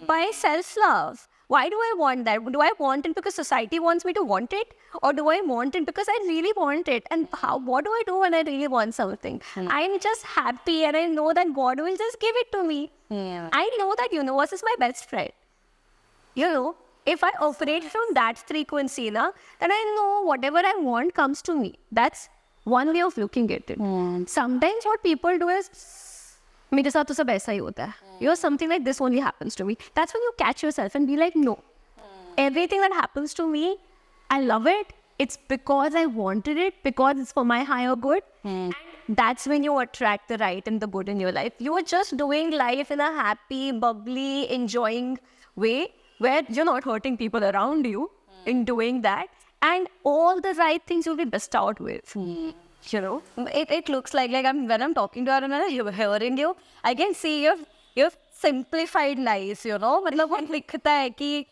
by self-love. Why do I want that? Do I want it because society wants me to want it? Or do I want it because I really want it? And what do I do when I really want something? I'm just happy and I know that God will just give it to me. I know that universe is my best friend. You know, if I operate from that frequency, then I know whatever I want comes to me. That's one way of looking at it. Sometimes what people do is, मेरे साथ तो सब ऐसा ही होता है. You know, something like this only happens to me. That's when you catch yourself and be like, no. Everything that happens to me, I love it. It's because I wanted it, because it's for my higher good. And that's when you attract the right and the good in your life. You are just doing life in a happy, bubbly, enjoying way where you're not hurting people around you in doing that. And all the right things you'll be bestowed with. You know, it looks like when I'm talking to her and I'm hearing you, I can see you've simplified life, you know. मतलब what लिखता है कि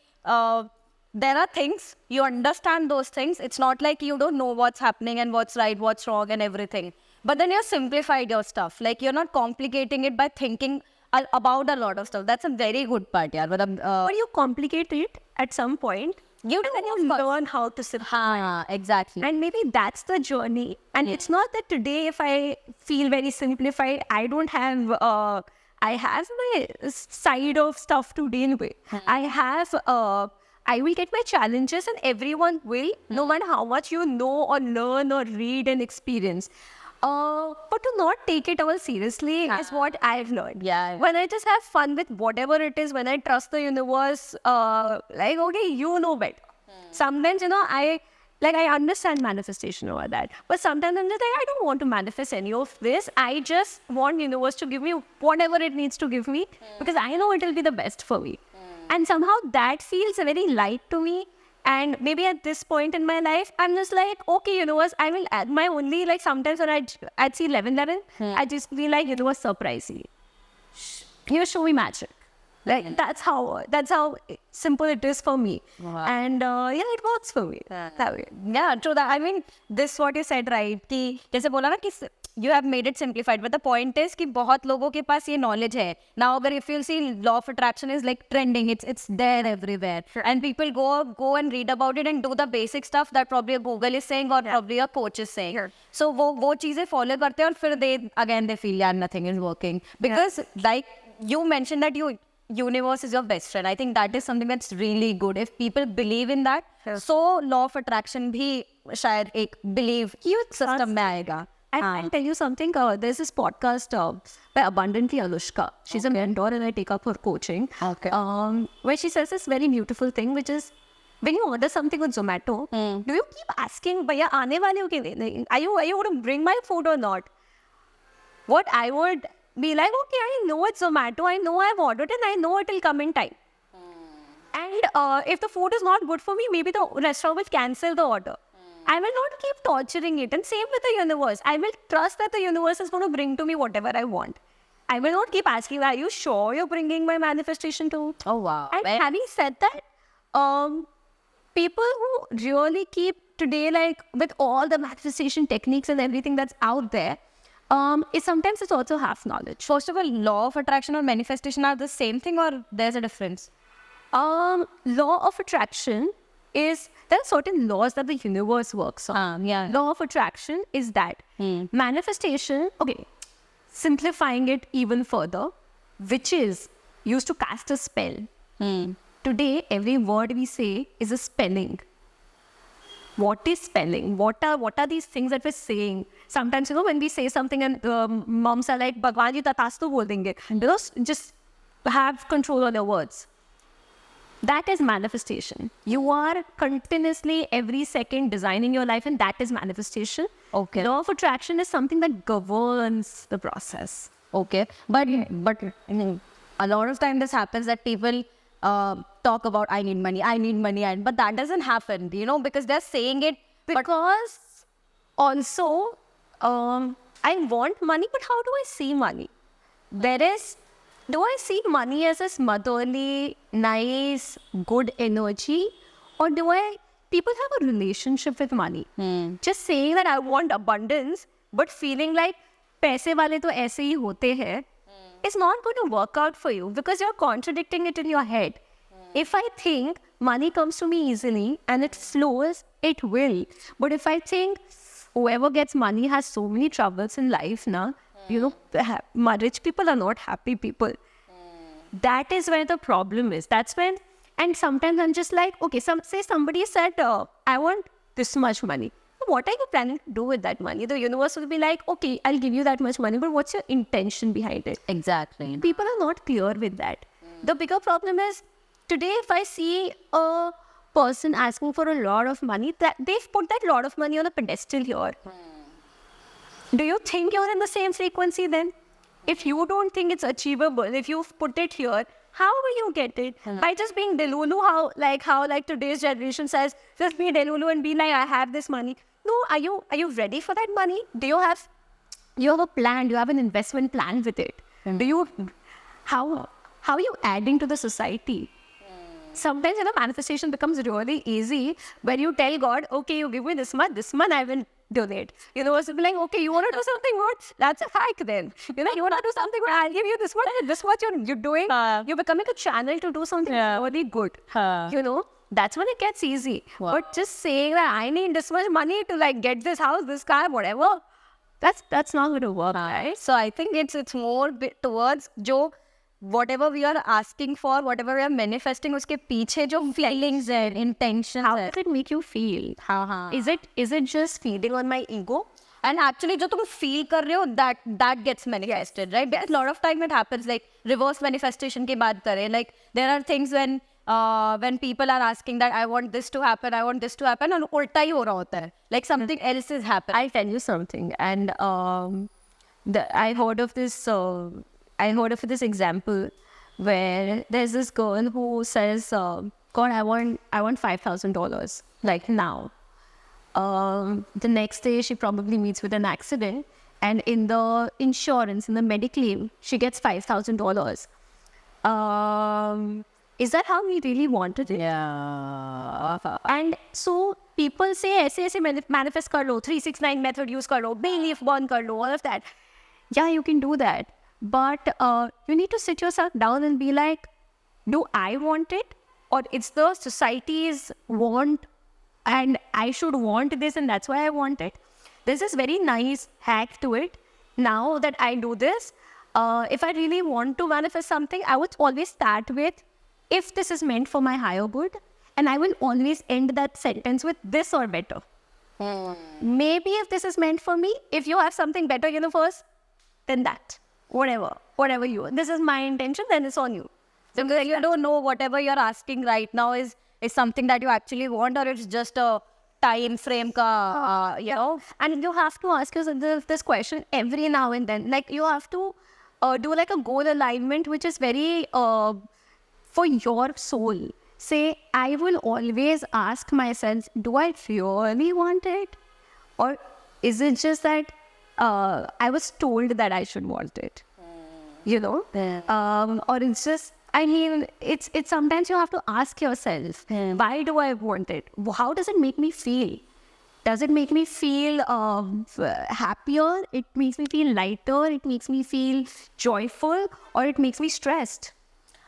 there are things, you understand those things. It's not like you don't know what's happening and what's right, what's wrong and everything. But then you've simplified your stuff. Like you're not complicating it by thinking about a lot of stuff. That's a very good part, yaar. But you complicate it at some point. You learn how to simplify. Exactly. And maybe that's the journey. And it's not that today, if I feel very simplified, I don't have, I have my side of stuff to deal with. I have, I will get my challenges and everyone will, no matter how much you know or learn or read and experience. But to not take it all seriously is what I've learned. When I just have fun with whatever it is, when I trust the universe, like, okay, you know better. Sometimes, I understand manifestation over that. But sometimes I'm just like, I don't want to manifest any of this. I just want universe to give me whatever it needs to give me because I know it will be the best for me. And somehow that feels very light to me. And maybe at this point in my life, I'm just like, okay, universe, I will add my only, like sometimes when I'd see 11, I just be like, universe, surprise me. Show me magic. Like that's how simple it is for me. Wow. And it works for me that way. Yeah, true that. I mean, this what you said, right? कि जैसे बोला ना कि you have made it simplified, but the point is कि बहुत लोगों के पास ये knowledge है. Now, अगर if you see law of attraction is like trending, it's there everywhere, and people go and read about it and do the basic stuff that probably a Google is saying or probably a coach is saying. So वो चीजें follow करते हैं और फिर they feel yeah nothing is working because like you mentioned that universe is your best friend. I think that is something that's really good. If people believe in that, so law of attraction भी शायद एक belief system में आएगा. I'll tell you something. There's this podcast by Abundantly Anushka. She's a mentor and I take up her coaching. Okay. Where she says this very beautiful thing, which is when you order something on Zomato, do you keep asking, "Bhaiya, aane wale ho ki nahi? Are you going to bring my food or not?" What I would be like, okay, I know it's Zomato. I know I've ordered it and I know it will come in time. And if the food is not good for me, maybe the restaurant will cancel the order. I will not keep torturing it. And same with the universe. I will trust that the universe is going to bring to me whatever I want. I will not keep asking, are you sure you're bringing my manifestation to? Oh, wow. And having said that, people who really keep today, like with all the manifestation techniques and everything that's out there, sometimes it's also half knowledge. First of all, law of attraction or manifestation are the same thing or there's a difference? Law of attraction is, there are certain laws that the universe works on. Law of attraction is that. Manifestation, okay, simplifying it even further, which is used to cast a spell. Today, every word we say is a spelling. What is spelling? What are these things that we're saying? Sometimes, when we say something and moms are like, Bhagwan ji tatastu bol denge. Just have control on your words. That is manifestation. You are continuously every second designing your life and that is manifestation. Okay. Law of attraction is something that governs the process. Okay. But a lot of time this happens that people talk about I need money, but that doesn't happen, because they're saying it. Because also, I want money, but how do I see money? Do I see money as a motherly, nice, good energy? Or people have a relationship with money? Just saying that I want abundance, but feeling like paise wale to aise hi hote hai, is not going to work out for you because you're contradicting it in your head. If I think money comes to me easily and it flows, it will. But if I think whoever gets money has so many troubles in life, rich people are not happy people. That is where the problem is. That's when, and sometimes I'm just like, okay, say somebody said, I want this much money. What are you planning to do with that money? The universe will be like, okay, I'll give you that much money, but what's your intention behind it? Exactly. People are not clear with that. The bigger problem is, today if I see a person asking for a lot of money, that they've put that lot of money on a pedestal here. Do you think you're in the same frequency then? If you don't think it's achievable, if you've put it here, how will you get it? By just being delulu, how today's generation says, just be delulu and be like, I have this money. No, are you ready for that money? Do you have a plan? Do you have an investment plan with it? How are you adding to the society? Sometimes, manifestation becomes really easy when you tell God, okay, you give me this month I will donate. Universe will be like, okay, you want to do something good? That's a hack then. You want to do something good? I'll give you this one. This is what you're doing. You're becoming a channel to do something really good. That's when it gets easy. Wow. But just saying that I need this much money to get this house, this car, whatever, that's not going to work, right? So I think it's more towards whatever we are asking for, whatever we are manifesting, uske piche jo feelings and intentions. How does it make you feel? Is it just feeding on my ego? And actually, jo tum feel kar rahe ho, that gets manifested, right? Because a lot of time it happens, like reverse manifestation ki baat kare. Like there are things when when people are asking that I want this to happen, and ulta hi ho raha hota hai. Like something else is happening. I'll tell you something. And I heard of this. I heard of this example where there's this girl who says, "God, I want $5,000 like now." The next day, she probably meets with an accident, and in the insurance, in the Mediclaim, she gets $5,000. Is that how we really wanted it? Yeah. And so people say, ऐसे manifest कर लो, 369 method use कर लो, belief burn कर लो, all of that. Yeah, you can do that. But you need to sit yourself down and be like, do I want it? Or it's the society's want and I should want this and that's why I want it. There's this very nice hack to it. Now that I do this, if I really want to manifest something, I would always start with, if this is meant for my higher good, and I will always end that sentence with this or better. Maybe if this is meant for me, if you have something better universe, then that. Whatever you. This is my intention, then it's on you. So you don't know whatever you're asking right now is something that you actually want, or it's just a time frame ka, you know. And you have to ask yourself this question every now and then. Like you have to do like a goal alignment, which is very for your soul. Say, I will always ask myself, do I really want it? Or is it just that I was told that I should want it? You know? Or it's just, I mean, it's sometimes you have to ask yourself, why do I want it? How does it make me feel? Does it make me feel happier? It makes me feel lighter? It makes me feel joyful? Or it makes me stressed?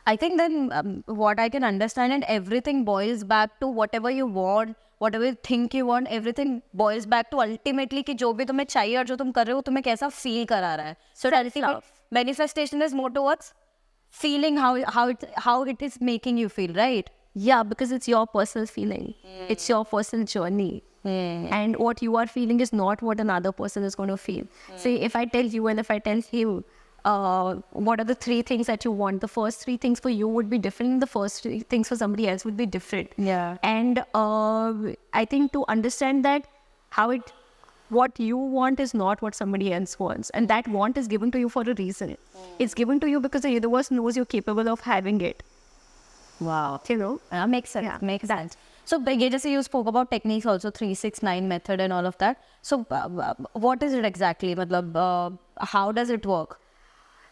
I think then what I can understand, and everything boils back to whatever you want, whatever you think you want, everything boils back to ultimately कि जो भी तुम्हें चाहिए और जो तुम कर रहे हो तुम्हें कैसा feel करा रहा है. So ultimate manifestation is more towards feeling how it is making you feel, right? Yeah, because it's your personal feeling. It's your personal journey. And what you are feeling is not what another person is going to feel. Say, if I tell you and if I tell him, what are the 3 things that you want? The first 3 things for you would be different. The first 3 things for somebody else would be different. Yeah. And I think to understand that what you want is not what somebody else wants. And that want is given to you for a reason. It's given to you because the universe knows you're capable of having it. Wow. You know? Makes sense. Yeah. Makes sense. So, just you spoke about techniques also, 369 method and all of that. So, what is it exactly? How does it work?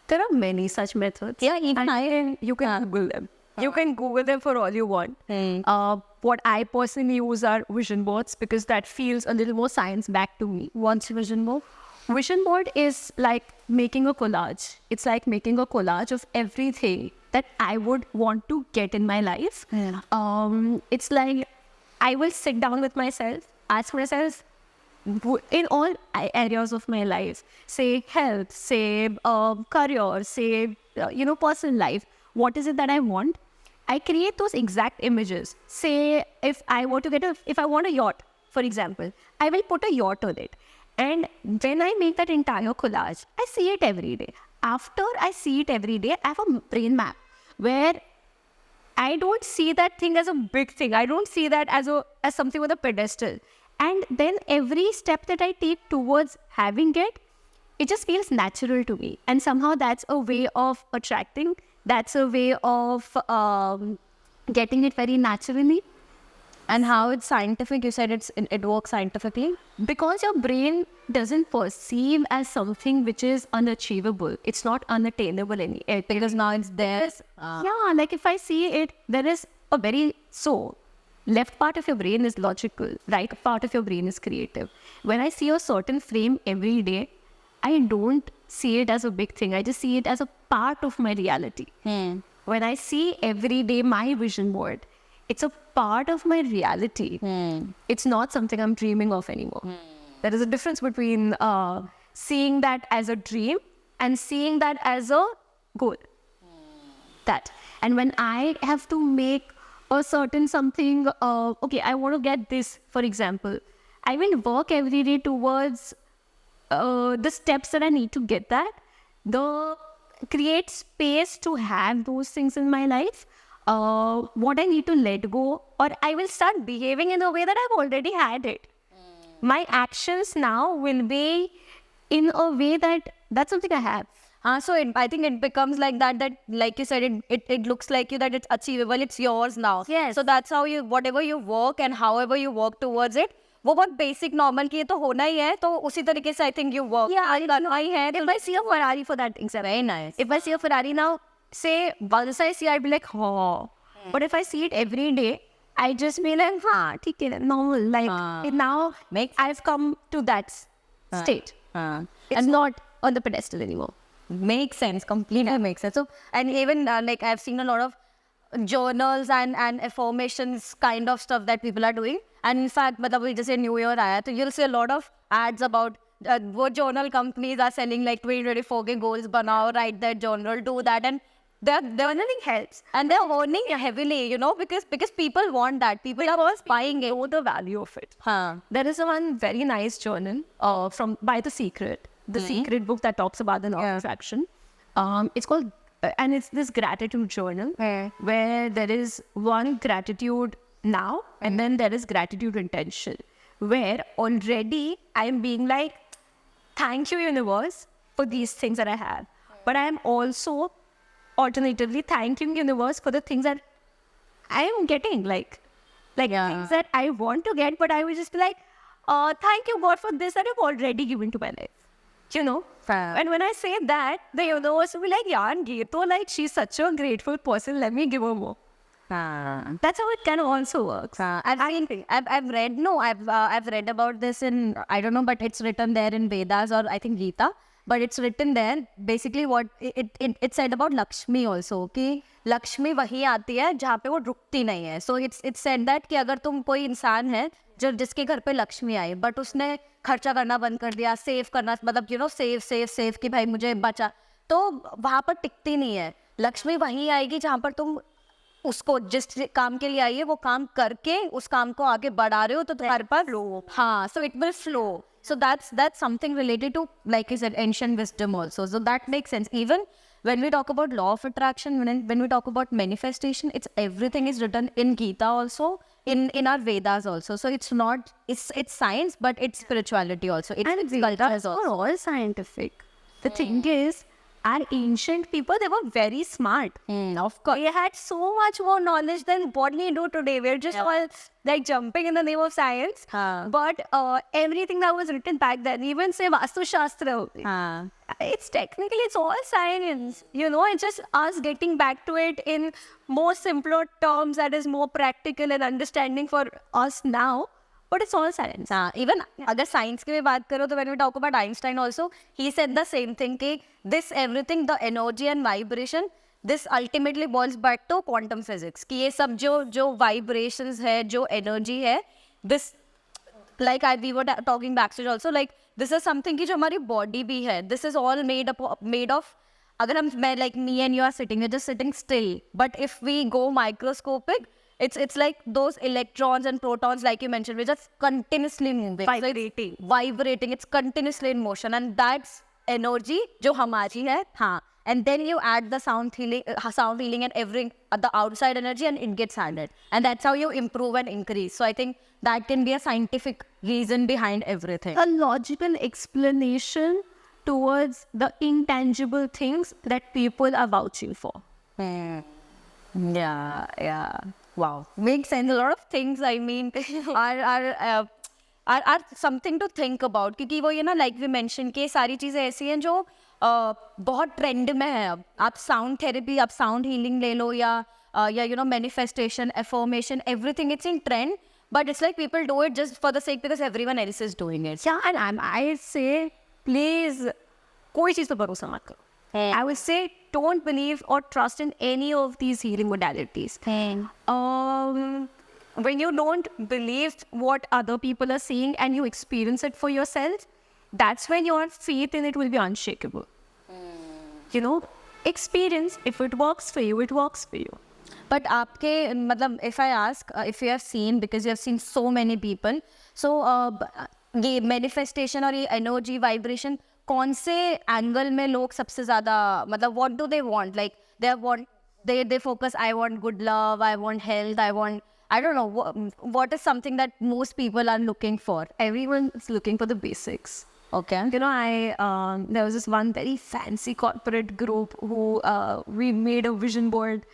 There are many such methods. Yeah, even you can Google them. You can Google them for all you want. What I personally use are vision boards because that feels a little more science-backed to me. What's vision board? Vision board is like making a collage. It's like making a collage of everything that I would want to get in my life. Yeah. It's like I will sit down with myself, ask myself, in all areas of my life, say health, say career, say personal life, what is it that I want? I create those exact images. Say if I want a yacht, for example, I will put a yacht on it. And when I make that entire collage, I see it every day. After I see it every day, I have a brain map where I don't see that thing as a big thing. I don't see that as something with a pedestal. And then every step that I take towards having it, it just feels natural to me. And somehow that's a way of attracting. That's a way of getting it very naturally. And how it's scientific? You said it works scientifically? Because your brain doesn't perceive as something which is unachievable. It's not unattainable anymore. Because now it's there. Yeah, like if I see it, there is a very... left part of your brain is logical, right part of your brain is creative. When I see a certain frame every day, I don't see it as a big thing. I just see it as a part of my reality. When I see every day my vision board, it's a part of my reality. It's not something I'm dreaming of anymore. There is a difference between seeing that as a dream and seeing that as a goal. That. And when I have to make a certain something, I want to get this, for example, I will work every day towards the steps that I need to get that. Create space to have those things in my life. what I need to let go, or I will start behaving in a way that I've already had it. My actions now will be in a way that's something I have. So I think it becomes like that like you said, it looks like you that it's achievable, it's yours now. Yes. So that's how you, whatever you work and however you work towards it, वो बहुत basic normal की ये तो होना ही है, तो उसी तरीके से I think you work. Yeah, if I see a Ferrari for that example. Very nice. If I see a Ferrari now, say once I see, I'd be like, oh. But if I see it every day, I just be like, ठीक है, normal. Like now, I've come to that state. It's not on the pedestal anymore. Makes sense, completely makes sense. So, and even like I've seen a lot of journals and affirmations kind of stuff that people are doing. And in fact, मतलब we just say New Year आया, तो you'll see a lot of ads about what journal companies are selling like 2024 के goals बनाओ, write that journal, do that, and they're journaling helps, and they're earning heavily, you know, because people want that. People are buying it. Know the value of it. There is one very nice journal by The Secret. The Secret book that talks about the law of attraction. It's called, and it's this gratitude journal where there is one gratitude now and then there is gratitude intention, where already I'm being like, thank you universe for these things that I have, but I am also alternatively thanking universe for the things that I am getting, like things that I want to get, but I will just be like, thank you God for this that you've already given to my life. You know, and when I say that, the universe will be like, yeah, like she's such a grateful person. Let me give her more. That's how it kind of also works. I've read about this in, I don't know, but it's written there in Vedas or I think Gita. But it's written there. Basically, what it said about Lakshmi also. कि लक्ष्मी वही आती है जहाँ पे वो रुकती नहीं है. So it's said that कि अगर तुम कोई इंसान है जिसके घर पे लक्ष्मी आई, बट उसने खर्चा करना बंद कर दिया, सेव करना, मतलब यू नो सेव कि भाई मुझे बचा, तो वहाँ पर टिकती नहीं है. लक्ष्मी वहीं आएगी जहाँ पर तुम उसको जिस काम के लिए आई है वो काम करके उस काम को आगे बढ़ा रहे हो, तो तुम्हारे पास फ्लो. हाँ, so it will flow. So that's something related to, like I said, ancient wisdom also. So that makes sense. Even when we talk about law of attraction, when we talk about manifestation, it's everything is written in Gita also, in our Vedas also. So it's not, it's science, but it's spirituality also. It's culture also. It's all scientific. The thing is, our ancient people, they were very smart. Of course. They had so much more knowledge than what we do today. We're just all like jumping in the name of science. But everything that was written back then, even say Vastu Shastra, it's all science. You know, it's just us getting back to it in more simpler terms that is more practical and understanding for us now. But it's all science. Even अगर science की भी बात करो, तो when we talk about Einstein also, he said the same thing कि this everything, the energy and vibration, this ultimately boils back to quantum physics. कि ये सब जो vibrations है, जो energy है, this, like we were talking backstage also, like this is something कि जो हमारी body भी है, this is all made of, अगर हम, like me and you are sitting, we're just sitting still, but if we go microscopic, it's like those electrons and protons, like you mentioned, we're just continuously moving. Vibrating. It's continuously in motion. And that's energy, जो हमारी है. हाँ. And then you add the sound healing and everything, the outside energy, and it gets added. And that's how you improve and increase. So I think that can be a scientific reason behind everything. A logical explanation towards the intangible things that people are vouching for. Yeah. Wow, makes sense. A lot of things, I mean, are something to think about. क्योंकि वो ये ना, like we mentioned, कि सारी चीज़ें ऐसी हैं जो बहुत ट्रेंड में है अब. आप साउंड थेरेपी, आप साउंड हीलिंग ले लो, या you know, manifestation, affirmation, everything, it's in trend. But it's like people do it just for the sake because everyone else is doing it. Yeah, and I say, please, कोई चीज़ पे भरोसा मत करो. I would say, don't believe or trust in any of these healing modalities. When you don't believe what other people are saying and you experience it for yourself, that's when your faith in it will be unshakable. You know, experience, if it works for you, it works for you. But आपके, मतलब, if I ask, if you have seen, because you have seen so many people, so ये manifestation और ये energy, vibration, कौन से angle में लोग सबसे ज्यादा, मतलब what do they want, like they want they focus, I want good love, I want health, I don't know, what is something that most people are looking for? Everyone's looking for the basics. Okay. You know, there was this one very fancy corporate group who we made a vision board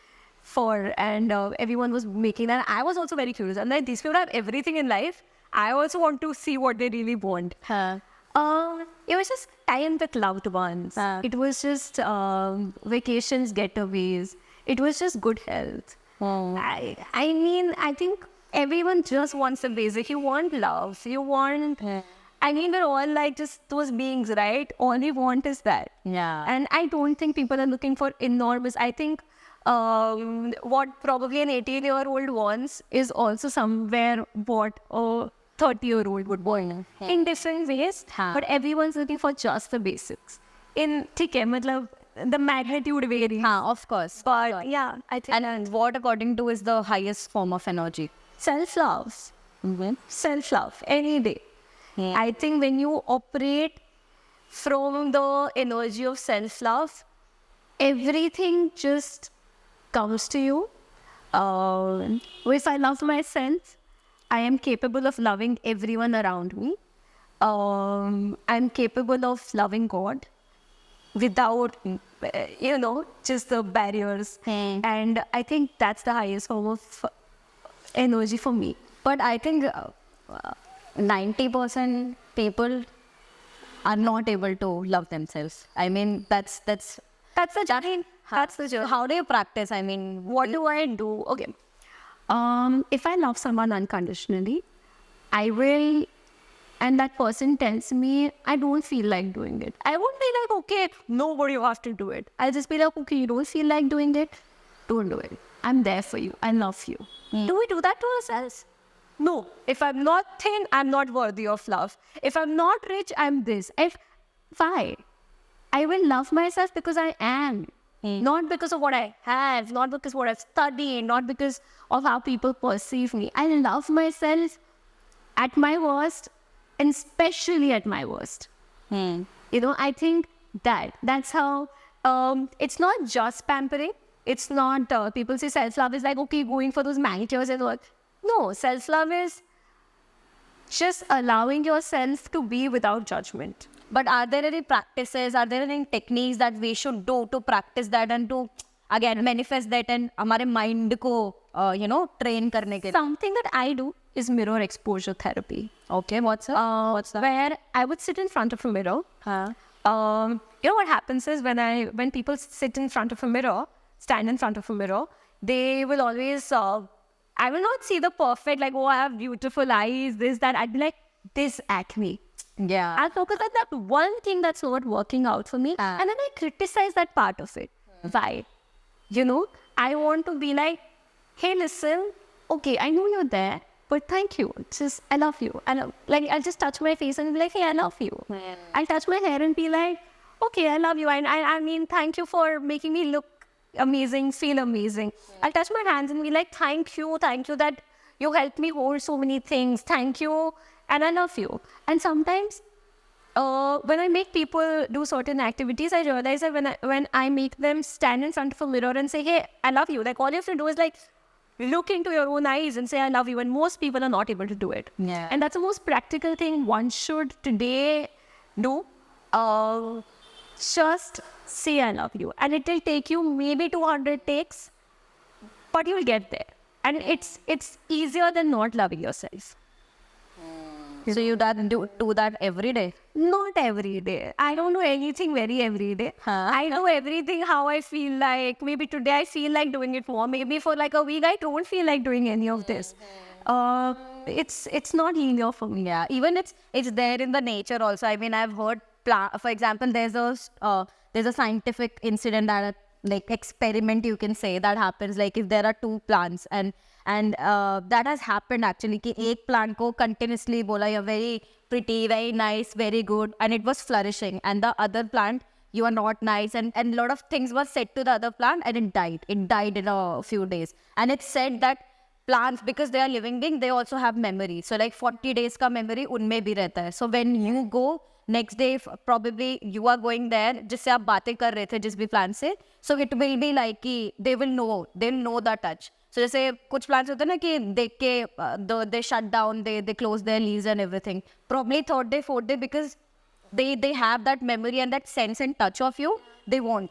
for, and everyone was making that. I was also very curious. And like, these people have everything in life. I also want to see what they really want. Huh. It was just time with loved ones. It was just vacations, getaways. It was just good health. I mean, I think everyone just wants the basic. You want love. You want... I mean, we're all like just those beings, right? All we want is that. Yeah. And I don't think people are looking for enormous... I think what probably an 18-year-old wants is also somewhere what a 30-year-old would want. In different ways. But everyone's looking for just the basics. In the magnitude varies. Of course. But yeah, I think... And what according to is the highest form of energy? Self-love. Self-love. Any day. I think when you operate from the energy of self-love, everything just comes to you. If I love myself, I am capable of loving everyone around me. I'm capable of loving God without, just the barriers. And I think that's the highest form of energy for me. But I think 90% people are not able to love themselves. I mean, that's the journey. That's the journey. How do you practice? I mean, What do I do? Okay. If I love someone unconditionally, I will, and that person tells me I don't feel like doing it. I won't be like, okay, nobody you have to do it. I'll just be like, okay, you don't feel like doing it? Don't do it. I'm there for you. I love you. Do we do that to ourselves? No. If I'm not thin, I'm not worthy of love. If I'm not rich, I'm this. Why? I will love myself because I am. Not because of what I have, not because of what I've studied, not because of how people perceive me. I love myself at my worst, and especially at my worst. I think that's how, it's not just pampering. It's not, people say self-love is like, okay, going for those manicures and all. No, self-love is just allowing yourself to be without judgment. But are there any practices, are there any techniques that we should do to practice that and to, again, manifest that and हमारे mind को, train करने के लिए? Something that I do is mirror exposure therapy. Okay, what's that? Where I would sit in front of a mirror. What happens is when people sit in front of a mirror, stand in front of a mirror, they will always, I will not see the perfect, like, oh, I have beautiful eyes, this, that. I'd be like, this acne. Yeah. I'll focus on that one thing that's not working out for me. And then I criticize that part of it. Why? I want to be like, hey, listen, okay, I know you're there, but thank you. Just, I love you. I'll just touch my face and be like, hey, I love you. I'll touch my hair and be like, okay, I love you. I mean, thank you for making me look amazing, feel amazing. I'll touch my hands and be like, thank you that you helped me hold so many things. Thank you. And I love you. And sometimes when I make people do certain activities, I realize that when I make them stand in front of a mirror and say, hey, I love you, like all you have to do is like look into your own eyes and say, I love you. And most people are not able to do it. Yeah. And that's the most practical thing one should today do. Just say, I love you. And it will take you maybe 200 takes, but you'll get there. And it's easier than not loving yourself. So you do that every day? Not every day. I don't do anything very every day. I do everything how I feel like. Maybe today I feel like doing it more. Maybe for like a week I don't feel like doing any of this. It's not linear for me. Yeah, even it's there in the nature also. I mean, I've heard, for example, there's a scientific incident that like experiment you can say that happens like if there are two plants and that has happened actually कि एक plant को continuously बोला you're very pretty, very nice, very good, and it was flourishing, and the other plant, you are not nice, and a lot of things were said to the other plant and it died in a few days. And it's said that plants, because they are living beings, they also have memory. So like 40 days ka memory unme bhi rehta hai. So when you go next day probably you are going there जिससे आप बातें कर रहे थे जिस भी plan से, so it will be like कि they'll know the touch. So जैसे कुछ plans होते हैं ना कि देख के they shut down, they close their leaves and everything. Probably third day, fourth day, because they have that memory and that sense and touch of you. They will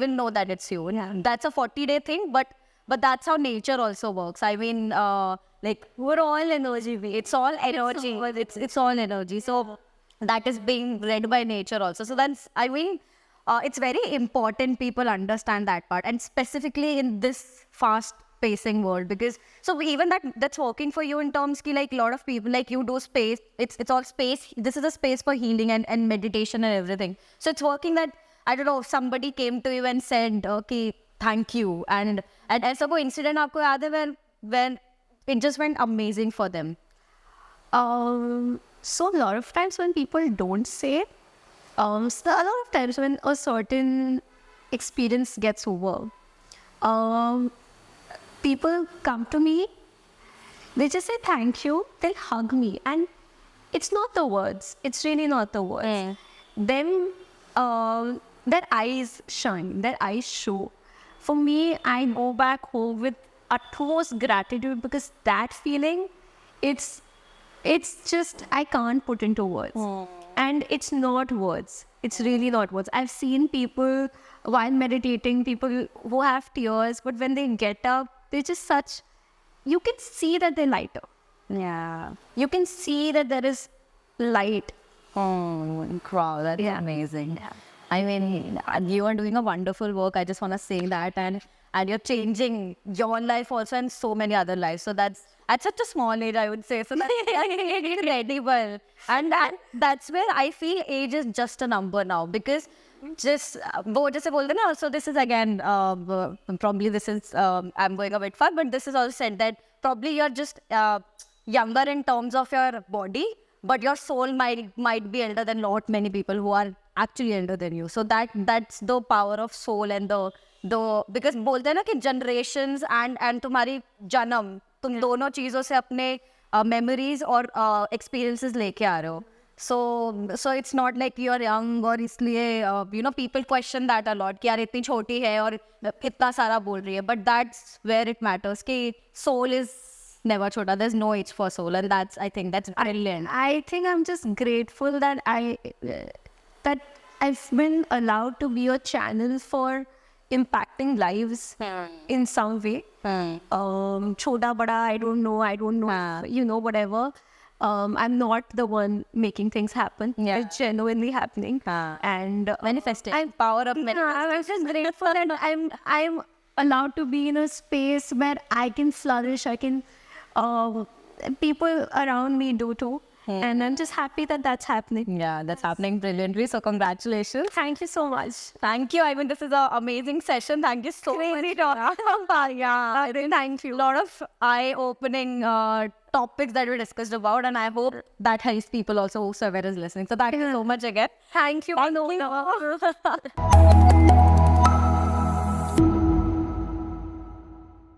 know that it's you. Yeah. That's a 40-day thing, but that's how nature also works. I mean, like We're all energy. it's all energy. It's all energy. So that is being read by nature also. So that's, I mean, it's very important people understand that part, and specifically in this fast pacing world, because so even that's working for you in terms ki like a lot of people, like you do space, it's all space. This is a space for healing and meditation and everything. So it's working that, I don't know, somebody came to you and said, okay, thank you, and ऐसा कोई incident आपको याद है when it just went amazing for them? So a lot of times when people don't say, so a lot of times when a certain experience gets over, people come to me, they just say thank you, they'll hug me, and it's not the words, it's really not the words. Then their eyes shine, their eyes show. For me, I go back home with utmost gratitude, because that feeling, it's just, I can't put into words. And it's not words. It's really not words. I've seen people while meditating, people who have tears, but when they get up, they're just you can see that they're lighter. Yeah. You can see that there is light. Oh, wow, that's amazing. Yeah. I mean, you are doing a wonderful work. I just want to say that, and you're changing your life also and so many other lives. So that's at such a small age, I would say. So that's incredible. And that's where I feel age is just a number now, because just वो जैसे बोलते ना, so this is again probably this is I'm going a bit far, but this is also said that probably you're just younger in terms of your body, but your soul might be elder than lot many people who are actually elder than you. So that's the power of soul and the because बोलते हैं ना कि generations and तुम्हारी जन्म, तुम दोनों चीजों से अपने memories और experiences लेके आ रहे हो. So it's not like you're young और इसलिए you know, people question that a lot कि यार इतनी छोटी है और इतना सारा बोल रही है, but that's where it matters कि soul is never chota. There's no age for soul, and I think that's brilliant. I think I'm just grateful that I've been allowed to be a channel for impacting lives in some way. Chota bada, I don't know, you know, whatever. I'm not the one making things happen. It's genuinely happening. And Manifesting. Power of manifesting. I'm just grateful that I'm allowed to be in a space where I can flourish. I can people around me do too. And I'm just happy that that's happening. Yeah, that's happening brilliantly. So congratulations. Thank you so much. Thank you. I mean, this is an amazing session. Thank you so much. Yeah, thank you. A lot of eye-opening topics that we discussed about, and I hope that helps people also whoever is listening. So thank you so much again. Thank you. Thank you.